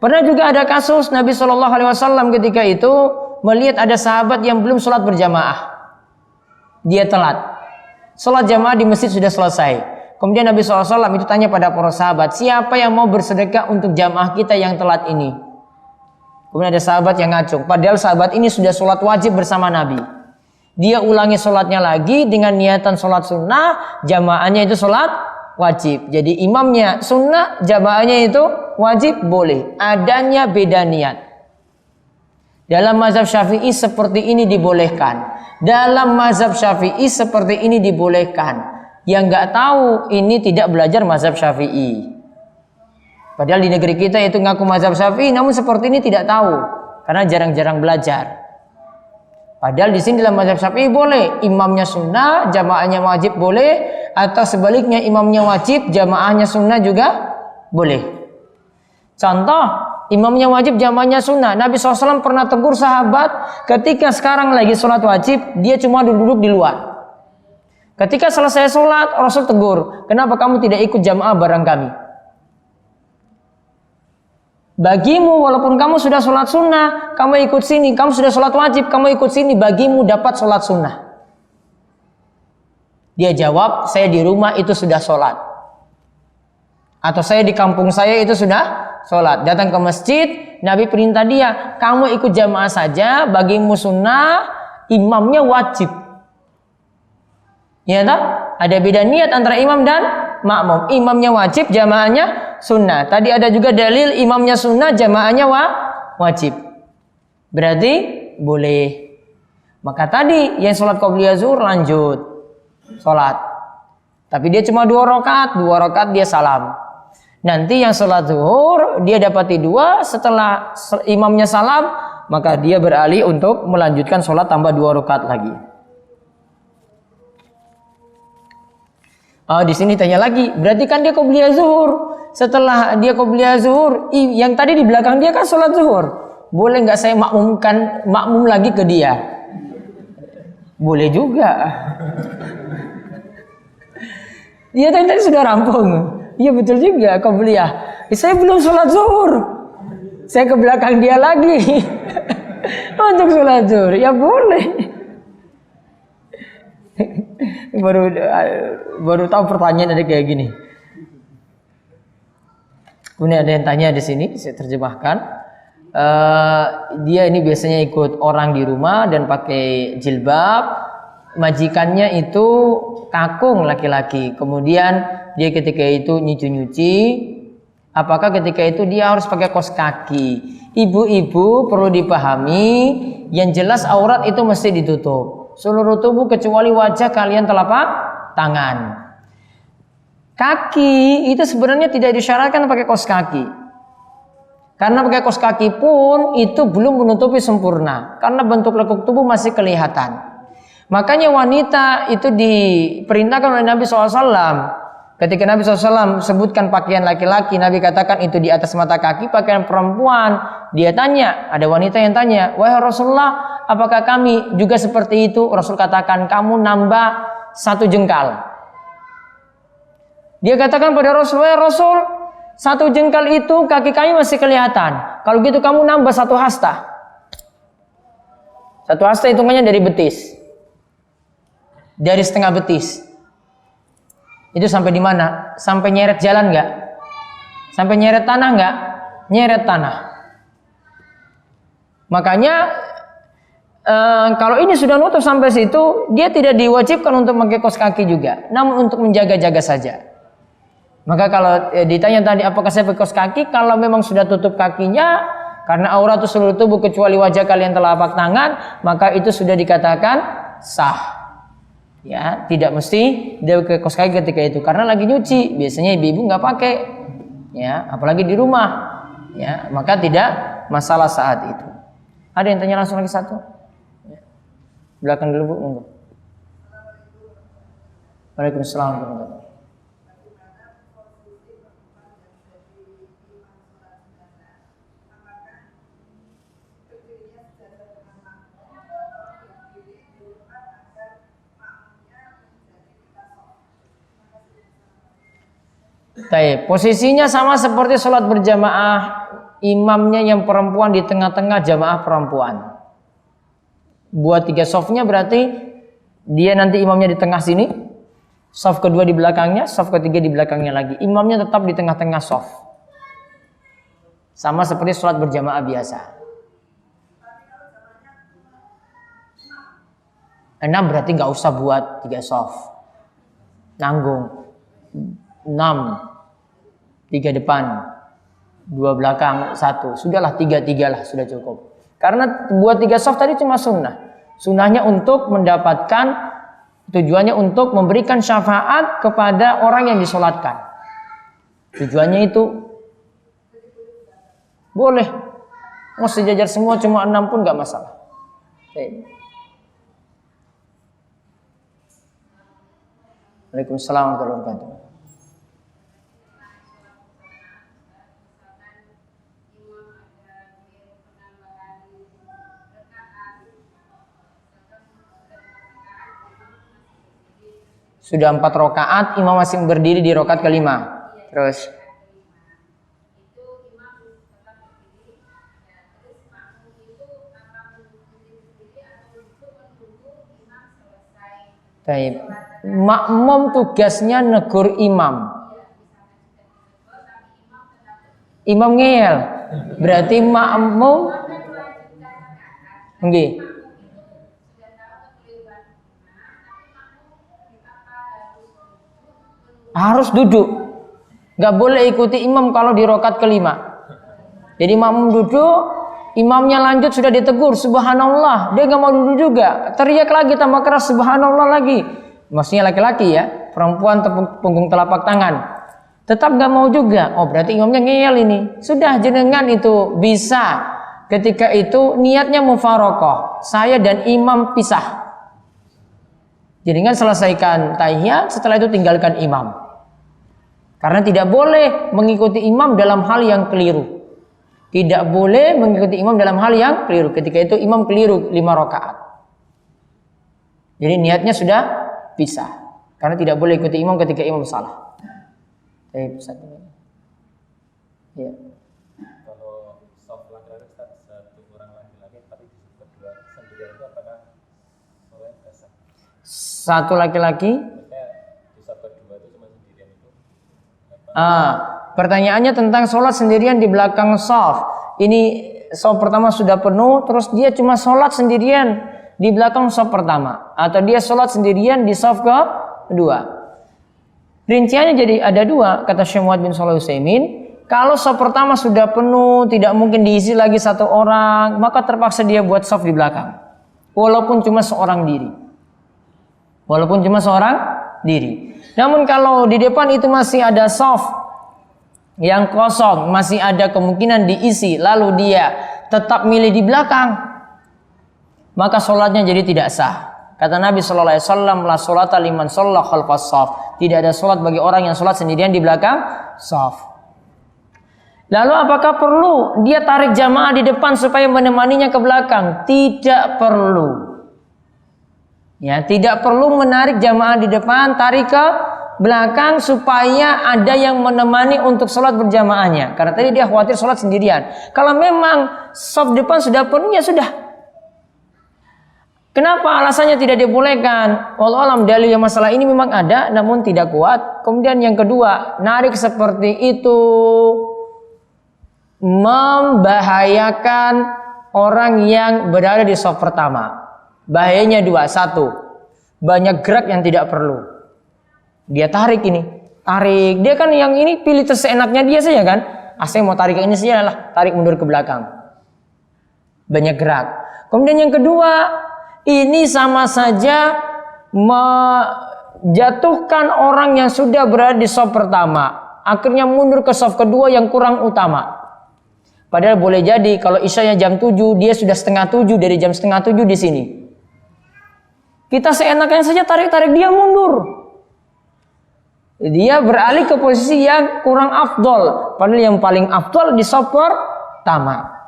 Pernah juga ada kasus Nabi SAW ketika itu melihat ada sahabat yang belum sholat berjamaah. Dia telat. Sholat jamaah di masjid sudah selesai. Kemudian Nabi SAW itu tanya pada para sahabat, siapa yang mau bersedekah untuk jamaah kita yang telat ini? Kemudian ada sahabat yang ngacung. Padahal sahabat ini sudah sholat wajib bersama Nabi. Dia ulangi sholatnya lagi dengan niatan sholat sunnah, jamaahnya itu sholat wajib. Jadi imamnya sunnah, jamaahnya itu wajib boleh. Adanya beda niat. Dalam mazhab Syafi'i seperti ini dibolehkan. Dalam mazhab Syafi'i seperti ini dibolehkan. Yang nggak tahu ini tidak belajar mazhab Syafi'i. Padahal di negeri kita itu ngaku mazhab Syafi'i, namun seperti ini tidak tahu karena jarang-jarang belajar. Padahal di sini dalam mazhab Syafi'i boleh, imamnya sunnah, jamaahnya wajib boleh, atau sebaliknya imamnya wajib, jamaahnya sunnah juga boleh. Contoh, imamnya wajib, jamaahnya sunnah. Nabi SAW pernah tegur sahabat ketika sekarang lagi sholat wajib, dia cuma duduk di luar. Ketika selesai sholat, Rasul tegur, kenapa kamu tidak ikut jamaah bareng kami? Bagimu walaupun kamu sudah sholat sunnah, kamu ikut sini. Kamu sudah sholat wajib, kamu ikut sini. Bagimu dapat sholat sunnah. Dia jawab, saya di rumah itu sudah sholat. Atau saya di kampung saya itu sudah sholat. Datang ke masjid, Nabi perintah dia, kamu ikut jamaah saja, bagimu sunnah, imamnya wajib. Ya tak? Ada beda niat antara imam dan makmum. Imamnya wajib, jamaahnya sunnah. Tadi ada juga dalil imamnya sunnah, jamaahnya wajib. Berarti boleh. Maka tadi yang sholat qobliyah zuhur lanjut sholat. Tapi dia cuma 2 rakaat dia salam. Nanti yang sholat zuhur dia dapati 2 setelah imamnya salam, maka dia beralih untuk melanjutkan sholat tambah 2 rakaat lagi. Oh, di sini tanya lagi, berarti kan dia qobliyah zuhur. Setelah dia qobliyah zuhur, yang tadi di belakang dia kan sholat zuhur. Boleh nggak saya makmum lagi ke dia? Boleh juga. Dia tadi sudah rampung. Iya betul juga qobliyah. Saya belum sholat zuhur. Saya ke belakang dia lagi untuk sholat zuhur. Ya boleh. baru tahu pertanyaan ada kayak gini. Kemudian ada yang tanya di sini, saya terjemahkan. Dia ini biasanya ikut orang di rumah dan pakai jilbab. Majikannya itu kakung laki-laki. Kemudian dia ketika itu nyuci. Apakah ketika itu dia harus pakai kaos kaki? Ibu-ibu perlu dipahami, yang jelas aurat itu mesti ditutup. Seluruh tubuh kecuali wajah kalian telapak tangan. Kaki itu sebenarnya tidak disyaratkan pakai kaos kaki. Karena pakai kaos kaki pun itu belum menutupi sempurna. Karena bentuk lekuk tubuh masih kelihatan. Makanya wanita itu diperintahkan oleh Nabi SAW. Ketika Nabi SAW sebutkan pakaian laki-laki, Nabi katakan itu di atas mata kaki. Pakaian perempuan, dia tanya, ada wanita yang tanya, wahai Rasulullah, apakah kami juga seperti itu? Rasul katakan, kamu nambah 1 jengkal. Dia katakan pada Rasul, wahai Rasul, 1 jengkal itu kaki kami masih kelihatan. Kalau gitu kamu nambah 1 hasta. 1 hasta hitungannya dari betis. Dari setengah betis. Itu sampai di mana? Sampai nyeret jalan nggak? Sampai nyeret tanah nggak? Nyeret tanah. Makanya kalau ini sudah nutup sampai situ, dia tidak diwajibkan untuk pakai kaos kaki juga, namun untuk menjaga-jaga saja. Maka kalau ditanya tadi apakah saya pakai kaos kaki, kalau memang sudah tutup kakinya, karena aurat itu seluruh tubuh kecuali wajah kalian telapak tangan, maka itu sudah dikatakan sah. Ya, tidak mesti dia pakai kaos kaki ketika itu, karena lagi nyuci. Biasanya ibu-ibu nggak pakai, ya, apalagi di rumah, ya, maka tidak masalah saat itu. Ada yang tanya langsung lagi satu? Belakang dulu Bu, monggo. Waalaikumsalam warahmatullahi wabarakatuh. Baik, posisinya sama seperti sholat berjamaah, imamnya yang perempuan di tengah-tengah, jamaah perempuan. Buat 3 shofnya berarti dia nanti imamnya di tengah sini, shof kedua di belakangnya, shof ketiga di belakangnya lagi. Imamnya tetap di tengah-tengah shof. Sama seperti sholat berjamaah biasa. 6 berarti nggak usah buat 3 shof. Nanggung. 6. 3 depan, 2 belakang, 1. Sudahlah 3-3 lah, sudah cukup. Karena buat 3 shaf tadi cuma sunnah. Sunnahnya untuk mendapatkan, tujuannya untuk memberikan syafaat kepada orang yang disolatkan. Tujuannya itu boleh. Mau sejajar semua cuma 6 pun gak masalah. Waalaikumsalam warahmatullahi wabarakatuh. Sudah 4 rakaat, imam masih berdiri di rakaat kelima. Terus baik. Makmum tugasnya negur imam. Imam ngeyel. Berarti makmum nggih. Harus duduk. Gak boleh ikuti imam kalau di rakaat kelima. Jadi makmum duduk, imamnya lanjut sudah ditegur, subhanallah. Dia gak mau duduk juga. Teriak lagi tambah keras, subhanallah lagi. Maksudnya laki-laki ya. Perempuan tepuk punggung telapak tangan. Tetap gak mau juga. Oh berarti imamnya ngeyel ini. Sudah jenengan itu bisa. Ketika itu niatnya mufarokoh, saya dan imam pisah. Jadi kan selesaikan tahiyat, setelah itu tinggalkan imam. Karena tidak boleh mengikuti imam dalam hal yang keliru. Tidak boleh mengikuti imam dalam hal yang keliru. Ketika itu imam keliru 5 rakaat. Jadi niatnya sudah pisah. Karena tidak boleh ikuti imam ketika imam salah. Baik, satu. Ya. Satu laki-laki. Pertanyaannya tentang sholat sendirian di belakang shaf. Ini shaf pertama sudah penuh, terus dia cuma sholat sendirian di belakang shaf pertama, atau dia sholat sendirian di shaf kedua. Rinciannya jadi ada 2, kata Syekh Muhammad bin Shalih Al-Utsaimin. Kalau shaf pertama sudah penuh, tidak mungkin diisi lagi 1 orang, maka terpaksa dia buat shaf di belakang, walaupun cuma seorang diri. Namun kalau di depan itu masih ada shaf yang kosong, masih ada kemungkinan diisi, lalu dia tetap milih di belakang, maka sholatnya jadi tidak sah. Kata Nabi Sallallahu Alaihi Wasallam, la sholata liman shalla khalfas shaf. Tidak ada sholat bagi orang yang sholat sendirian di belakang shaf. Lalu apakah perlu dia tarik jamaah di depan supaya menemaninya ke belakang? Tidak perlu. Ya, tidak perlu menarik jamaah di depan, tarik ke belakang supaya ada yang menemani untuk sholat berjamaahnya. Karena tadi dia khawatir sholat sendirian. Kalau memang shaf depan sudah penuh, ya sudah. Kenapa alasannya tidak dibolehkan? Wallahu alam, dalil yang masalah ini memang ada, namun tidak kuat. Kemudian yang kedua, narik seperti itu membahayakan orang yang berada di shaf pertama. Bahayanya 2, 1, banyak gerak yang tidak perlu. Dia tarik ini, tarik. Dia kan yang ini pilih seenaknya dia saja kan. Saya mau tarik ini saja lah, tarik mundur ke belakang. Banyak gerak. Kemudian yang kedua, ini sama saja menjatuhkan orang yang sudah berada di shaf pertama, akhirnya mundur ke shaf kedua yang kurang utama. Padahal boleh jadi kalau isyanya jam 7, dia sudah setengah 7, dari jam setengah 7 di sini. Kita seenaknya saja tarik-tarik, dia mundur. Dia beralih ke posisi yang kurang afdol, padahal yang paling afdol di shaf pertama.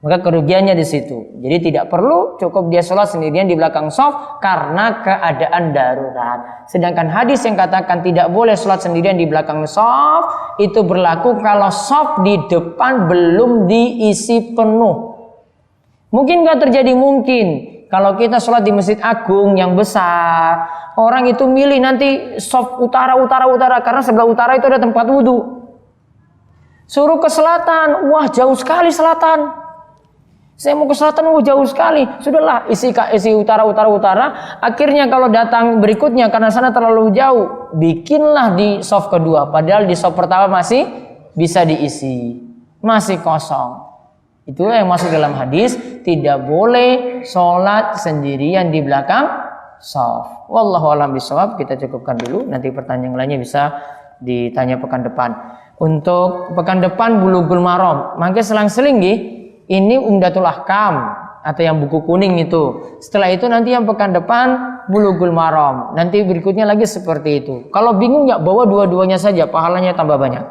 Maka kerugiannya di situ. Jadi tidak perlu, cukup dia sholat sendirian di belakang shaf karena keadaan darurat. Sedangkan hadis yang katakan tidak boleh sholat sendirian di belakang shaf itu berlaku kalau shaf di depan belum diisi penuh. Mungkin nggak terjadi? Mungkin. Kalau kita sholat di Masjid Agung yang besar, orang itu milih nanti shaf utara, karena sebelah utara itu ada tempat wudhu. Suruh ke selatan, wah jauh sekali selatan. Saya mau ke selatan, wah jauh sekali. Sudahlah, isi utara. Akhirnya kalau datang berikutnya karena sana terlalu jauh, bikinlah di shaf kedua. Padahal di shaf pertama masih bisa diisi, masih kosong. Itulah yang masuk dalam hadis, tidak boleh sholat sendirian di belakang shaf. Wallahu a'lam bishawab. Kita cukupkan dulu, nanti pertanyaan lainnya bisa ditanya pekan depan. Untuk pekan depan Bulughul Maram, mangke selang-seling nggih. Ini Umdatul Ahkam atau yang buku kuning itu. Setelah itu nanti yang pekan depan Bulughul Maram. Nanti berikutnya lagi seperti itu. Kalau bingung ya bawa dua-duanya saja, pahalanya tambah banyak.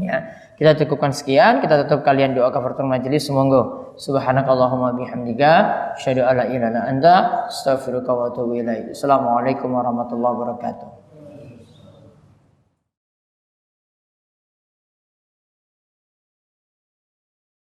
Ya. Kita cukupkan sekian, kita tutup kalian doa kafaratul majelis. Semoga subhanakallahumma bihamdika asyhadu alla ilaha illa anta astaghfiruka wa atubu ilaik. Assalamualaikum warahmatullahi wabarakatuh.